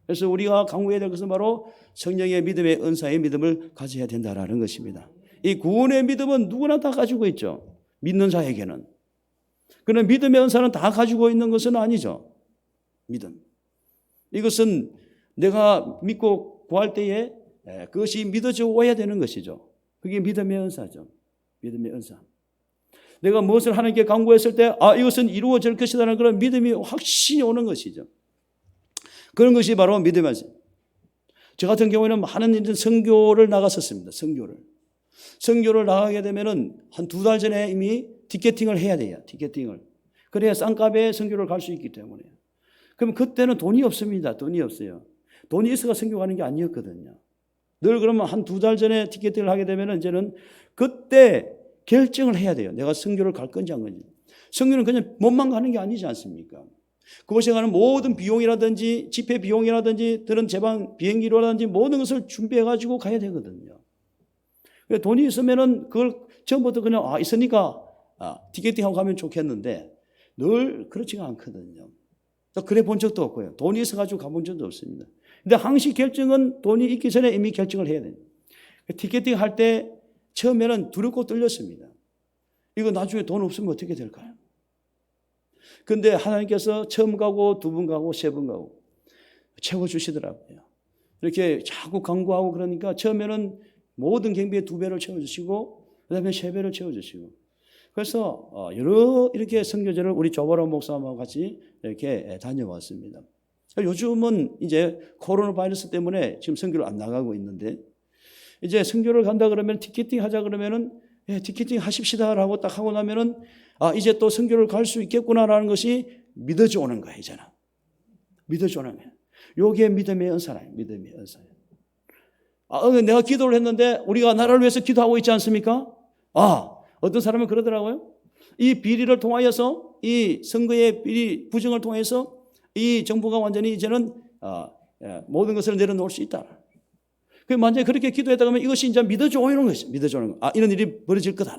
그래서 우리가 강구해야 될 것은 바로 성령의 믿음의 은사의 믿음을 가져야 된다라는 것입니다. 이 구원의 믿음은 누구나 다 가지고 있죠. 믿는 자에게는. 그러나 믿음의 은사는 다 가지고 있는 것은 아니죠. 믿음. 이것은 내가 믿고 구할 때에 그것이 믿어져 오야 되는 것이죠. 그게 믿음의 은사죠. 믿음의 은사. 내가 무엇을 하나님께 간구했을 때 이것은 이루어질 것이라는 그런 믿음이 확신이 오는 것이죠. 그런 것이 바로 믿음의 은사. 저 같은 경우에는 많은 선교를 나갔었습니다. 선교를 나가게 되면은 한 2달 전에 이미 티켓팅을 해야 돼요. 티켓팅을. 그래야 싼값에 선교를 갈 수 있기 때문에. 그럼 그때는 돈이 없습니다. 돈이 없어요. 돈이 있어가 선교 가는 게 아니었거든요. 늘 그러면 한 2달 전에 티켓팅을 하게 되면은 이제는 그때 결정을 해야 돼요. 내가 선교를 갈 건지 안 건지. 선교는 그냥 몸만 가는 게 아니지 않습니까? 그곳에 가는 모든 비용이라든지 집회 비용이라든지 들은 제방 비행기로라든지 모든 것을 준비해 가지고 가야 되거든요. 돈이 있으면은 그걸 처음부터 그냥 있으니까 티켓팅하고 가면 좋겠는데 늘 그렇지가 않거든요. 그래 본 적도 없고요. 돈이 있어가지고 가본 적도 없습니다. 근데 항시 결정은 돈이 있기 전에 이미 결정을 해야 돼요. 티켓팅 할 때 처음에는 두렵고 떨렸습니다. 이거 나중에 돈 없으면 어떻게 될까요? 근데 하나님께서 처음 가고 2번 가고 3번 가고 채워주시더라고요. 이렇게 자꾸 강구하고 그러니까 처음에는 모든 경비의 2배를 채워주시고 그 다음에 3배를 채워주시고 그래서 여러 이렇게 선교제를 우리 조바로 목사님하고 같이 이렇게 다녀왔습니다. 요즘은 이제 코로나 바이러스 때문에 지금 선교를 안 나가고 있는데 이제 선교를 간다 그러면 티켓팅 하자 그러면은 티켓팅 하십시다라고 딱 하고 나면은 이제 또 선교를 갈 수 있겠구나라는 것이 믿어져 오는 거예요. 이제는 믿어져 오는 거예요. 요게 믿음의 은사라요. 믿음의 은사예요. 내가 기도를 했는데 우리가 나라를 위해서 기도하고 있지 않습니까? 어떤 사람은 그러더라고요. 이 비리를 통하여서 이 선거의 비리 부정을 통해서 이 정부가 완전히 이제는 모든 것을 내려놓을 수 있다. 만약에 그렇게 기도했다 그러면 이것이 이제 믿어져 오는 것이죠. 믿어져 오는 거. 이런 일이 벌어질 거다.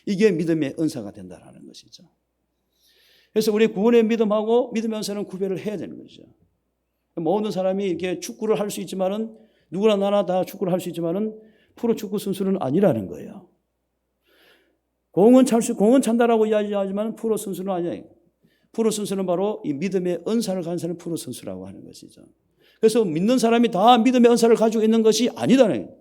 이게 믿음의 은사가 된다라는 것이죠. 그래서 우리 구원의 믿음하고 믿음의 은사는 구별을 해야 되는 것이죠. 모든 사람이 이렇게 축구를 할 수 있지만은 누구나 나나 다 축구를 할 수 있지만은 프로 축구 선수는 아니라는 거예요. 공은 찬다라고 이야기하지만 프로 선수는 아니에요. 프로 선수는 바로 이 믿음의 은사를 가진 사람을 프로 선수라고 하는 것이죠. 그래서 믿는 사람이 다 믿음의 은사를 가지고 있는 것이 아니다는 거예요.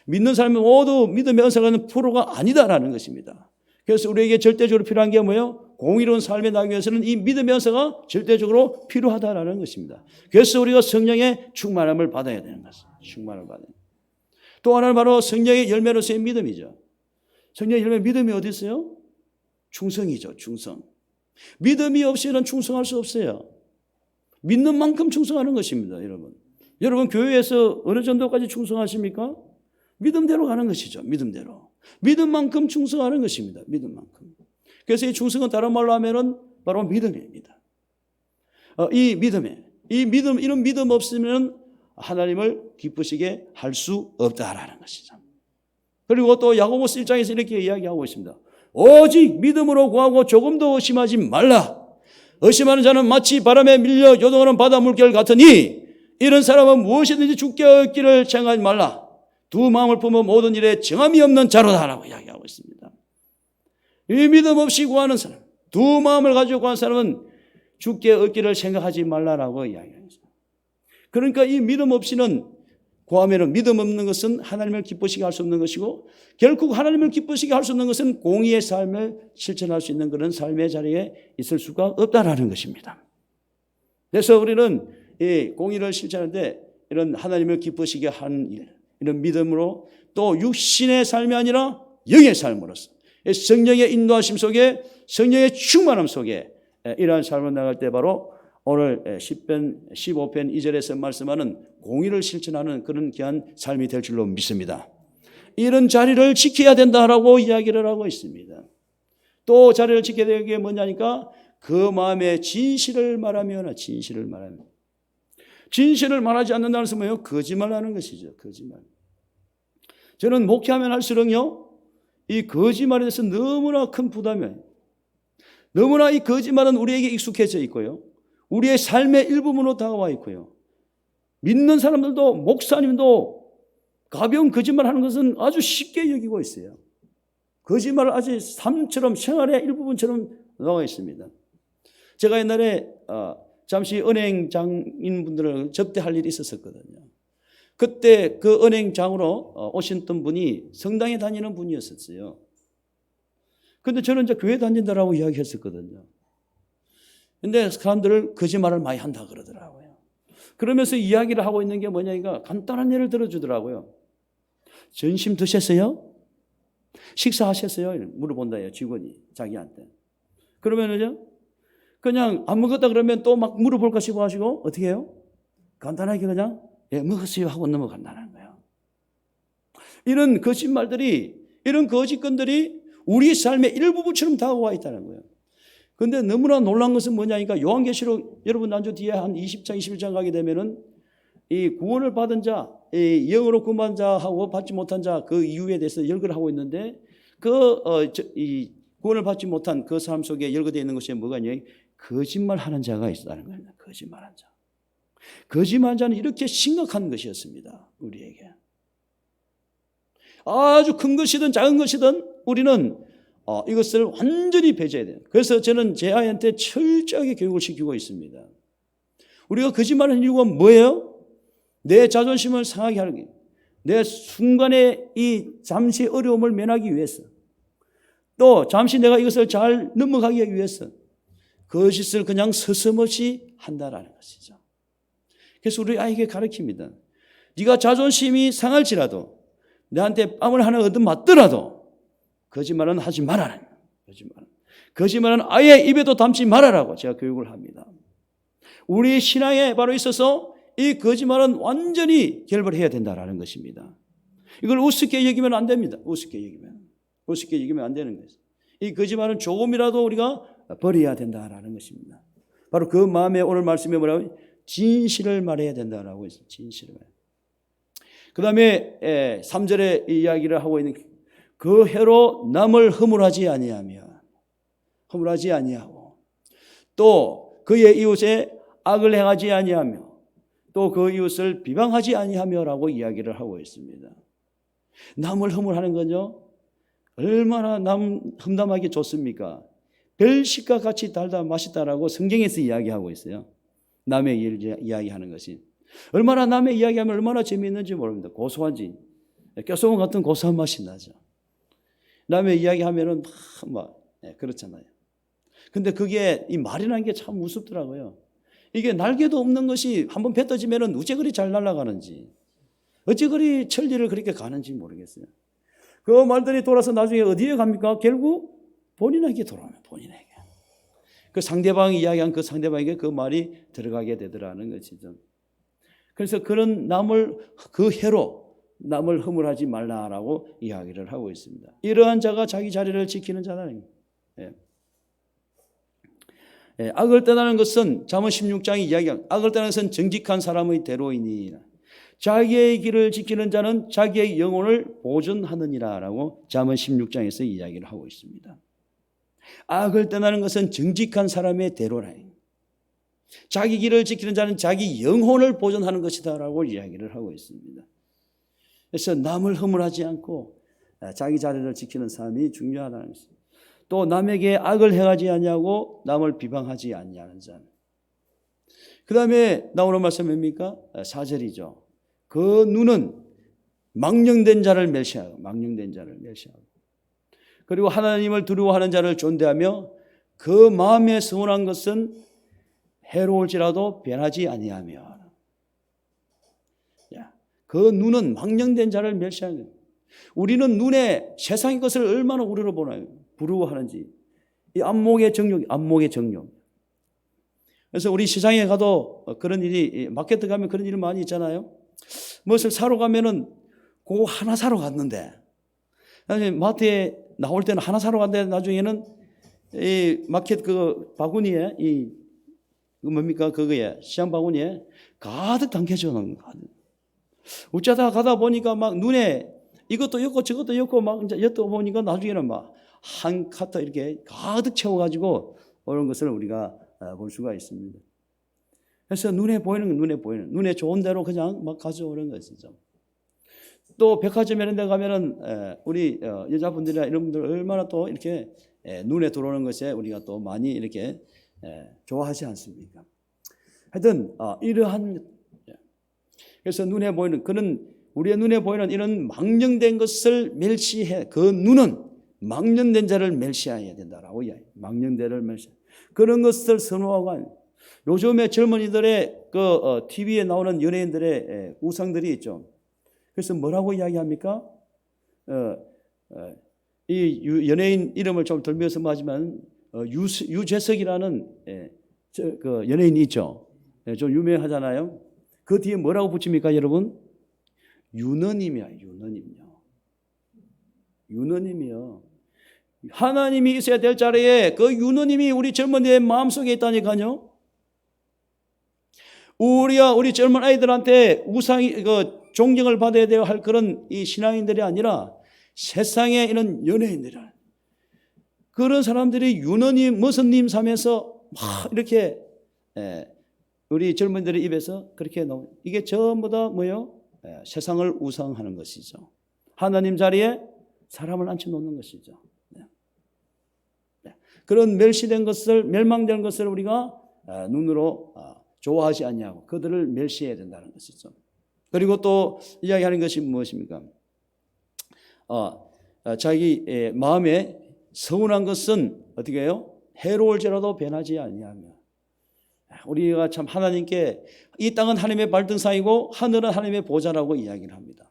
믿는 사람이 모두 믿음의 은사를 가진 프로가 아니다라는 것입니다. 그래서 우리에게 절대적으로 필요한 게 뭐예요? 공의로운 삶에 나가기 위해서는 이 믿음의 은사가 절대적으로 필요하다라는 것입니다. 그래서 우리가 성령의 충만함을 받아야 되는 것입니다. 충만을 받아야 돼요. 또 하나는 바로 성령의 열매로서의 믿음이죠. 성령의 열매 믿음이 어디 있어요? 충성이죠. 충성. 믿음이 없이는 충성할 수 없어요. 믿는 만큼 충성하는 것입니다. 여러분 교회에서 어느 정도까지 충성하십니까? 믿음대로 가는 것이죠. 믿음대로. 믿음만큼 충성하는 것입니다. 믿음만큼. 그래서 이 충성은 다른 말로 하면은 바로 믿음입니다. 이런 믿음 없으면 하나님을 기쁘시게 할 수 없다라는 것이죠. 그리고 또 야고보서 1장에서 이렇게 이야기하고 있습니다. 오직 믿음으로 구하고 조금도 의심하지 말라. 의심하는 자는 마치 바람에 밀려 요동하는 바다 물결 같으니 이런 사람은 무엇이든지 죽게 얻기를 생각하지 말라. 두 마음을 품어 모든 일에 정함이 없는 자로다라고 이야기하고 있습니다. 이 믿음 없이 구하는 사람, 두 마음을 가지고 구하는 사람은 죽게 얻기를 생각하지 말라라고 이야기합니다. 그러니까 이 믿음 없이는 고하면 믿음 없는 것은 하나님을 기쁘시게 할 수 없는 것이고, 결국 하나님을 기쁘시게 할 수 없는 것은 공의의 삶을 실천할 수 있는 그런 삶의 자리에 있을 수가 없다라는 것입니다. 그래서 우리는 이 공의를 실천하는데 이런 하나님을 기쁘시게 하는 일, 이런 믿음으로 또 육신의 삶이 아니라 영의 삶으로서 성령의 인도하심 속에, 성령의 충만함 속에 이러한 삶을 나갈 때 바로 오늘 10편 15편 2절에서 말씀하는 공의를 실천하는 그런 귀한 삶이 될 줄로 믿습니다. 이런 자리를 지켜야 된다라고 이야기를 하고 있습니다. 또 자리를 지켜야 되는 게 뭐냐니까 그 마음에 진실을 말하면, 진실을 말하지 않는다는 것은 뭐예요? 거짓말하는 것이죠. 거짓말. 저는 목회하면 할수록요, 이 거짓말에 대해서 너무나 큰 부담이에요. 너무나 이 거짓말은 우리에게 익숙해져 있고요, 우리의 삶의 일부분으로 다가와 있고요, 믿는 사람들도, 목사님도 가벼운 거짓말하는 것은 아주 쉽게 여기고 있어요. 거짓말을 아주 삶처럼, 생활의 일부분처럼 나와 있습니다. 제가 옛날에 잠시 은행장인분들을 접대할 일이 있었거든요. 그때 그 은행장으로 오셨던 분이 성당에 다니는 분이었었어요. 근데 저는 이제 교회 다닌다라고 이야기했었거든요. 근데 사람들을 거짓말을 많이 한다 그러더라고요. 그러면서 이야기를 하고 있는 게 뭐냐니까 간단한 예를 들어주더라고요. 점심 드셨어요? 식사하셨어요? 물어본다요, 직원이 자기한테. 그러면은요, 그냥 안 먹었다 그러면 또 막 물어볼까 싶어 하시고 어떻게 해요? 간단하게 그냥 예, 먹었어요 하고 넘어간다는 거예요. 이런 거짓말들이, 이런 거짓건들이 우리 삶의 일부분처럼 다가와 있다는 거예요. 그런데 너무나 놀란 것은 뭐냐니까 요한계시록 여러분 난주 뒤에 한 20장 21장 가게 되면은 이 구원을 받은 자, 이 영으로 구원받은 자하고 받지 못한 자 그 이유에 대해서 열거를 하고 있는데 이 구원을 받지 못한 그 사람 속에 열거되어 있는 것이 뭐가 있냐? 거짓말하는 자가 있다는 거예요. 거짓말하는 자. 거짓말하는 자는 이렇게 심각한 것이었습니다. 우리에게. 아주 큰 것이든 작은 것이든 우리는 이것을 완전히 배제해야 돼요. 그래서 저는 제 아이한테 철저하게 교육을 시키고 있습니다. 우리가 거짓말하는 이유가 뭐예요? 내 자존심을 상하게 하는 게, 내 순간의 이 잠시 어려움을 면하기 위해서, 또 잠시 내가 이것을 잘 넘어가기 위해서 거짓을 그냥 서슴없이 한다라는 것이죠. 그래서 우리 아이에게 가르칩니다. 네가 자존심이 상할지라도, 내한테 뺨을 하나 얻어맞더라도 거짓말은 하지 말아라. 거짓말은 아예 입에도 담지 말아라고 제가 교육을 합니다. 우리 신앙에 바로 있어서 이 거짓말은 완전히 결별해야 된다라는 것입니다. 이걸 우습게 여기면 안 됩니다. 우습게 여기면 안 되는 거예요. 이 거짓말은 조금이라도 우리가 버려야 된다라는 것입니다. 바로 그 마음에 오늘 말씀에 뭐라고? 진실을 말해야 된다라고 했어요. 진실을 말해야. 그 다음에 3절에 이야기를 하고 있는 그 해로 남을 허물하지 아니하고 또 그의 이웃에 악을 행하지 아니하며 또 그 이웃을 비방하지 아니하며라고 이야기를 하고 있습니다. 남을 허물하는 건요, 얼마나 남 험담하기 좋습니까? 별식과 같이 달다 맛있다라고 성경에서 이야기하고 있어요. 남의 일 이야기하는 것이 얼마나, 남의 이야기하면 얼마나 재미있는지 모릅니다. 고소한지, 껴소금 같은 고소한 맛이 나죠. 남의 이야기하면은 막 그렇잖아요. 근데 그게 이 말이라는 게 참 무섭더라고요. 이게 날개도 없는 것이 한번 뱉어지면은 어째 그리 잘 날아가는지, 어째 그리 천리를 그렇게 가는지 모르겠어요. 그 말들이 돌아서 나중에 어디에 갑니까? 결국 본인에게 돌아오면 본인에게. 그 상대방이 이야기한 그 상대방에게 그 말이 들어가게 되더라는 것이죠. 그래서 그런 그 해로 남을 허물하지 말라라고 이야기를 하고 있습니다. 이러한 자가 자기 자리를 지키는 자라는 거예요. 악을 떠나는 것은 잠언 16장이 이야기한 악을 떠나는 것은 정직한 사람의 대로이니 자기의 길을 지키는 자는 자기의 영혼을 보존하느니라 라고 잠언 16장에서 이야기를 하고 있습니다. 악을 떠나는 것은 정직한 사람의 대로라. 자기 길을 지키는 자는 자기 영혼을 보존하는 것이다 라고 이야기를 하고 있습니다. 그래서 남을 허물하지 않고 자기 자리를 지키는 사람이 중요하다는 것입니다. 또 남에게 악을 행하지 아니하고 남을 비방하지 아니하는 자. 그 다음에 나오는 말씀이 뭡니까? 4절이죠. 그 눈은 망령된 자를 멸시하고 그리고 하나님을 두려워하는 자를 존대하며 그 마음에 서운한 것은 해로울지라도 변하지 아니하며. 그 눈은 망령된 자를 멸시하는 거예요. 우리는 눈에 세상의 것을 얼마나 우러러 보나요? 부러워하는지. 이 안목의 정욕. 그래서 우리 시장에 가도 그런 일이, 마켓에 가면 그런 일이 많이 있잖아요. 무엇을 사러 가면은 그거 하나 사러 갔는데, 마트에 나올 때는 하나 사러 갔는데 나중에는 이 마켓 그 바구니에 그거에 시장 바구니에 가득 담겨져 놓은 거. 어쩌다가 가다 보니까 막 눈에 이것도 엮고 저것도 엮고 막 이제 엿도 보니까 나중에는 막 한 카트 이렇게 가득 채워가지고 오는 것을 우리가 볼 수가 있습니다. 그래서 눈에 보이는 눈에 좋은 대로 그냥 막 가져오는 것이죠. 또 백화점 이런 데 가면은 우리 여자분들이나 이런 분들 얼마나 또 이렇게 눈에 들어오는 것에 우리가 또 많이 이렇게 좋아하지 않습니까? 하여튼 이러한, 그래서 눈에 보이는, 우리의 눈에 보이는 이런 망령된 것을 멸시해. 그 눈은 망령된 자를 멸시해야 된다라고 이야기해요. 망령대를 멸시. 그런 것을 선호하고, 요즘에 젊은이들의 TV에 나오는 연예인들의 우상들이 있죠. 그래서 뭐라고 이야기합니까? 이 연예인 이름을 좀 들면서 하지만 유재석이라는 그 연예인이 있죠. 좀 유명하잖아요. 그 뒤에 뭐라고 붙입니까, 여러분? 유너님이요. 하나님이 있어야 될 자리에 그 유너님이 우리 젊은이의 마음속에 있다니까요. 우리 젊은 아이들한테 존경을 받아야 되어 할 그런 이 신앙인들이 아니라 세상에 있는 연예인들이라. 그런 사람들이 유너님, 머선님 삼에서 막 이렇게 우리 젊은이들의 입에서 그렇게 나오는, 이게 전부 다 뭐예요? 세상을 우상하는 것이죠. 하나님 자리에 사람을 앉혀놓는 것이죠. 그런 멸망된 것을 우리가 눈으로 좋아하지 않냐고, 그들을 멸시해야 된다는 것이죠. 그리고 또 이야기하는 것이 무엇입니까? 자기 마음에 서운한 것은 어떻게 해요? 해로울지라도 변하지 아니하며. 우리가 참 하나님께, 이 땅은 하나님의 발등상이고 하늘은 하나님의 보좌라고 이야기를 합니다.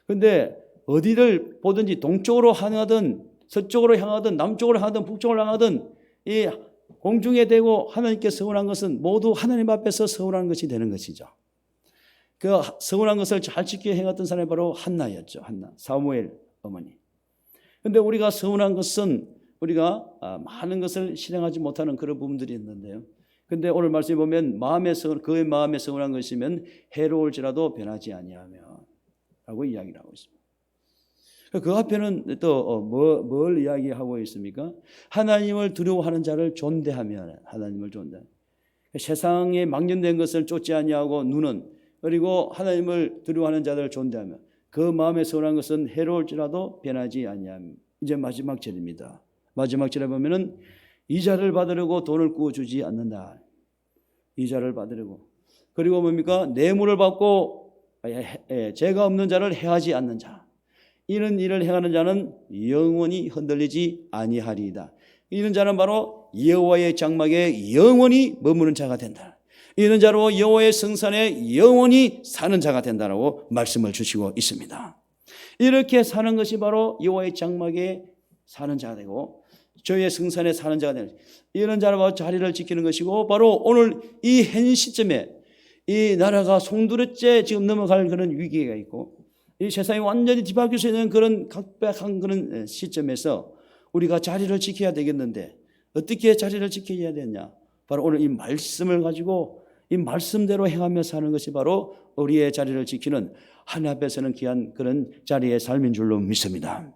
그런데 어디를 보든지 동쪽으로 향하든 서쪽으로 향하든 남쪽으로 향하든 북쪽으로 향하든 이 공중에 대고 하나님께 서운한 것은 모두 하나님 앞에서 서운한 것이 되는 것이죠. 그 서운한 것을 잘 지켜 행했던 사람이 바로 한나였죠. 한나, 사무엘 어머니. 그런데 우리가 서운한 것은 우리가 많은 것을 실행하지 못하는 그런 부분들이 있는데요. 그런데 오늘 말씀에 보면 그의 마음에 서운한 것이면 해로울지라도 변하지 아니하며 라고 이야기를 하고 있습니다. 그 앞에는 또 뭘 이야기하고 있습니까? 하나님을 두려워하는 자를 존대하며, 하나님을 존대하며, 세상에 망령된 것을 쫓지 아니하고 눈은, 그리고 하나님을 두려워하는 자들을 존대하며 그 마음에 서운한 것은 해로울지라도 변하지 아니하며. 이제 마지막 절입니다. 마지막 절에 보면은 이자를 받으려고 돈을 구워주지 않는다. 이자를 받으려고. 그리고 뭡니까? 뇌물을 받고 죄가 없는 자를 해하지 않는 자. 이런 일을 행하는 자는 영원히 흔들리지 아니하리이다. 이런 자는 바로 여호와의 장막에 영원히 머무는 자가 된다. 이런 자로 여호와의 성산에 영원히 사는 자가 된다라고 말씀을 주시고 있습니다. 이렇게 사는 것이 바로 여호와의 장막에 사는 자가 되고 저의 성산에 사는 자가 되는, 이런 자로 바로 자리를 지키는 것이고, 바로 오늘 이 현 시점에 이 나라가 송두리째 지금 넘어갈 그런 위기가 있고 이 세상이 완전히 뒤바뀔 수 있는 그런 각박한 그런 시점에서 우리가 자리를 지켜야 되겠는데, 어떻게 자리를 지켜야 되냐? 바로 오늘 이 말씀을 가지고 이 말씀대로 행하며 사는 것이 바로 우리의 자리를 지키는 하나님 앞에서는 귀한 그런 자리의 삶인 줄로 믿습니다.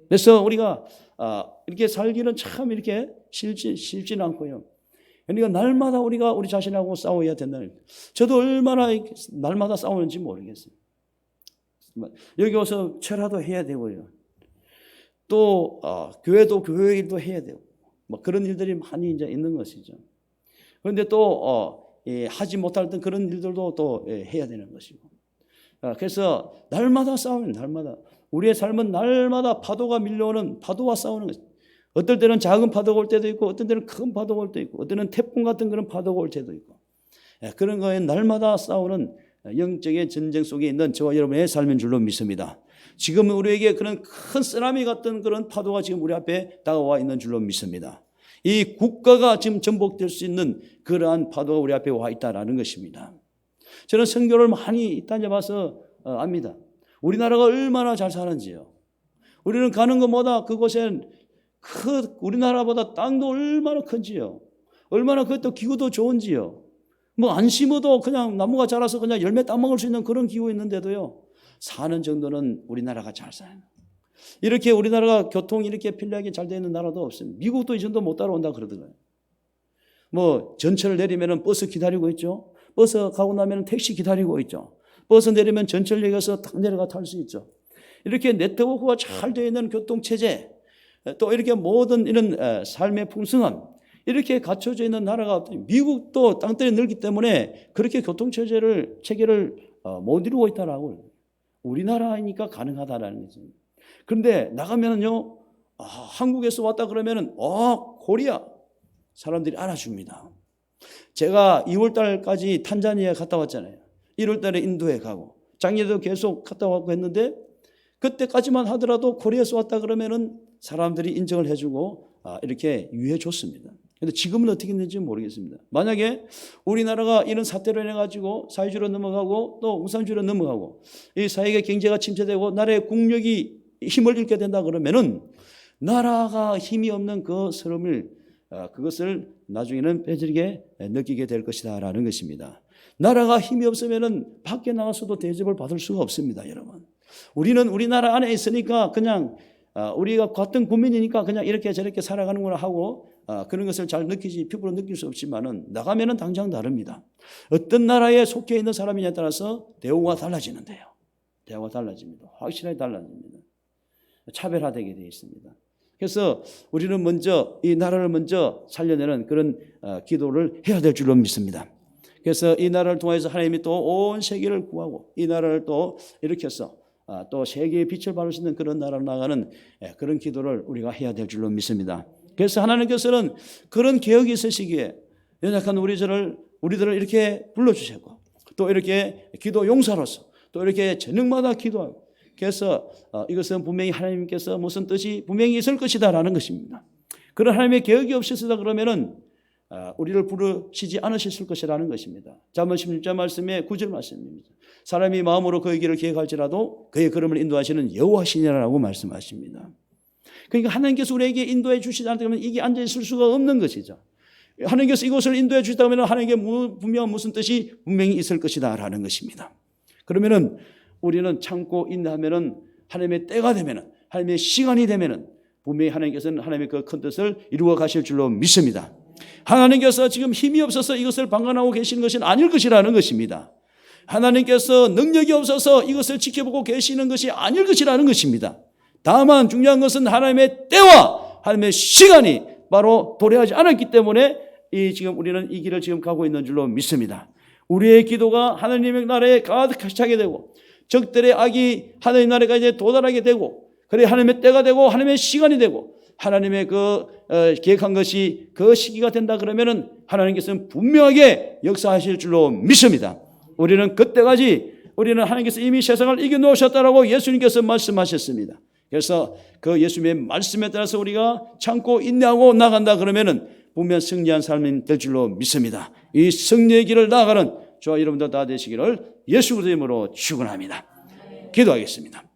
그래서 우리가 이렇게 살기는 참 이렇게 쉽지는 않고요. 그러니까 날마다 우리가 우리 자신하고 싸워야 된다는 거예요. 저도 얼마나 날마다 싸우는지 모르겠어요. 여기 와서 철화도 해야 되고요. 또 교회도 교회 일도 해야 되고 뭐 그런 일들이 많이 이제 있는 것이죠. 그런데 또 하지 못할 그런 일들도 또 해야 되는 것이고. 그래서 날마다 싸우는 날마다 우리의 삶은 날마다 파도가 밀려오는 파도와 싸우는 것입니다. 어떨 때는 작은 파도가 올 때도 있고 어떤 때는 큰 파도가 올 때도 있고 어떤 때는 태풍 같은 그런 파도가 올 때도 있고 그런 거에 날마다 싸우는 영적인 전쟁 속에 있는 저와 여러분의 삶인 줄로 믿습니다. 지금 우리에게 그런 큰 쓰나미 같은 그런 파도가 지금 우리 앞에 다가와 있는 줄로 믿습니다. 이 국가가 지금 전복될 수 있는 그러한 파도가 우리 앞에 와 있다는 것입니다. 저는 선교를 많이 다녀봐서 압니다. 우리나라가 얼마나 잘 사는지요. 우리는 가는 것보다 그곳엔 우리나라보다 땅도 얼마나 큰지요. 얼마나 그것도 기후도 좋은지요. 뭐 안 심어도 그냥 나무가 자라서 그냥 열매 따먹을 수 있는 그런 기후 있는데도요. 사는 정도는 우리나라가 잘 살아요. 이렇게 우리나라가 교통이 이렇게 편리하게 잘 되어 있는 나라도 없습니다. 미국도 이 정도 못 따라온다 그러더라고요. 뭐 전철을 내리면 버스 기다리고 있죠. 버스 가고 나면 택시 기다리고 있죠. 버스 내리면 전철역에서 딱 내려가 탈 수 있죠. 이렇게 네트워크가 잘 되어 있는 교통체제, 또 이렇게 모든 이런 삶의 풍성함, 이렇게 갖춰져 있는 나라가 미국도 땅덩이 넓기 때문에 그렇게 교통체제를 체계를 못 이루고 있다라고. 우리나라니까 가능하다라는 거죠. 그런데 나가면은요, 한국에서 왔다 그러면은 코리아 사람들이 알아줍니다. 제가 2월 달까지 탄자니아 갔다 왔잖아요. 1월 달에 인도에 가고 작년에도 계속 갔다 왔고 했는데 그때까지만 하더라도 코리아에서 왔다 그러면은 사람들이 인정을 해주고 이렇게 유해 줬습니다. 그런데 지금은 어떻게 됐는지 모르겠습니다. 만약에 우리나라가 이런 사태로 인해 가지고 사회주의로 넘어가고 또 우상주의로 넘어가고 이 사회의 경제가 침체되고 나라의 국력이 힘을 잃게 된다 그러면은 나라가 힘이 없는 그 서름을 그것을 나중에는 뼈저리게 느끼게 될 것이다라는 것입니다. 나라가 힘이 없으면은 밖에 나가서도 대접을 받을 수가 없습니다, 여러분. 우리는 우리나라 안에 있으니까 그냥 우리가 같은 국민이니까 그냥 이렇게 저렇게 살아가는구나 하고 그런 것을 잘 느끼지 피부로 느낄 수 없지만은 나가면은 당장 다릅니다. 어떤 나라에 속해 있는 사람이냐에 따라서 대우가 달라지는데요. 대우가 달라집니다. 확실하게 달라집니다. 차별화되게 되어 있습니다. 그래서 우리는 먼저 이 나라를 먼저 살려내는 그런 기도를 해야 될 줄로 믿습니다. 그래서 이 나라를 통해서 하나님이 또 온 세계를 구하고 이 나라를 또 일으켜서 또 세계의 빛을 발할 수 있는 그런 나라로 나가는 그런 기도를 우리가 해야 될 줄로 믿습니다. 그래서 하나님께서는 그런 계획이 있으시기에 연약한 우리들을 이렇게 불러주셨고 또 이렇게 기도 용사로서 또 이렇게 저녁마다 기도하고 그래서 이것은 분명히 하나님께서 무슨 뜻이 분명히 있을 것이다라는 것입니다. 그런 하나님의 계획이 없으시다 그러면은 우리를 부르시지 않으셨을 것이라는 것입니다. 잠언 16장 말씀의 9절 말씀입니다. 사람이 마음으로 그의 길을 계획할지라도 그의 걸음을 인도하시는 여호와시니라라고 말씀하십니다. 그러니까 하나님께서 우리에게 인도해 주시지 않다면 이게 앉아 있을 수가 없는 것이죠. 하나님께서 이곳을 인도해 주시다면 하나님께 분명한 무슨 뜻이 분명히 있을 것이다라는 것입니다. 그러면은 우리는 참고 인내하면은 하나님의 때가 되면은 하나님의 시간이 되면은 분명히 하나님께서는 하나님의 그 큰 뜻을 이루어 가실 줄로 믿습니다. 하나님께서 지금 힘이 없어서 이것을 방관하고 계시는 것은 아닐 것이라는 것입니다. 하나님께서 능력이 없어서 이것을 지켜보고 계시는 것이 아닐 것이라는 것입니다. 다만 중요한 것은 하나님의 때와 하나님의 시간이 바로 도래하지 않았기 때문에 지금 우리는 이 길을 지금 가고 있는 줄로 믿습니다. 우리의 기도가 하나님의 나라에 가득 차게 되고 적들의 악이 하나님 나라가 이제 도달하게 되고 그래 하나님의 때가 되고 하나님의 시간이 되고 하나님의 계획한 것이 그 시기가 된다 그러면은 하나님께서는 분명하게 역사하실 줄로 믿습니다. 우리는 그때까지 우리는 하나님께서 이미 세상을 이겨놓으셨다라고 예수님께서 말씀하셨습니다. 그래서 그 예수님의 말씀에 따라서 우리가 참고 인내하고 나간다 그러면은 분명 승리한 삶이 될 줄로 믿습니다. 이 승리의 길을 나아가는 저와 여러분들 다 되시기를 예수 그리스도의 이름으로 축원합니다. 기도하겠습니다.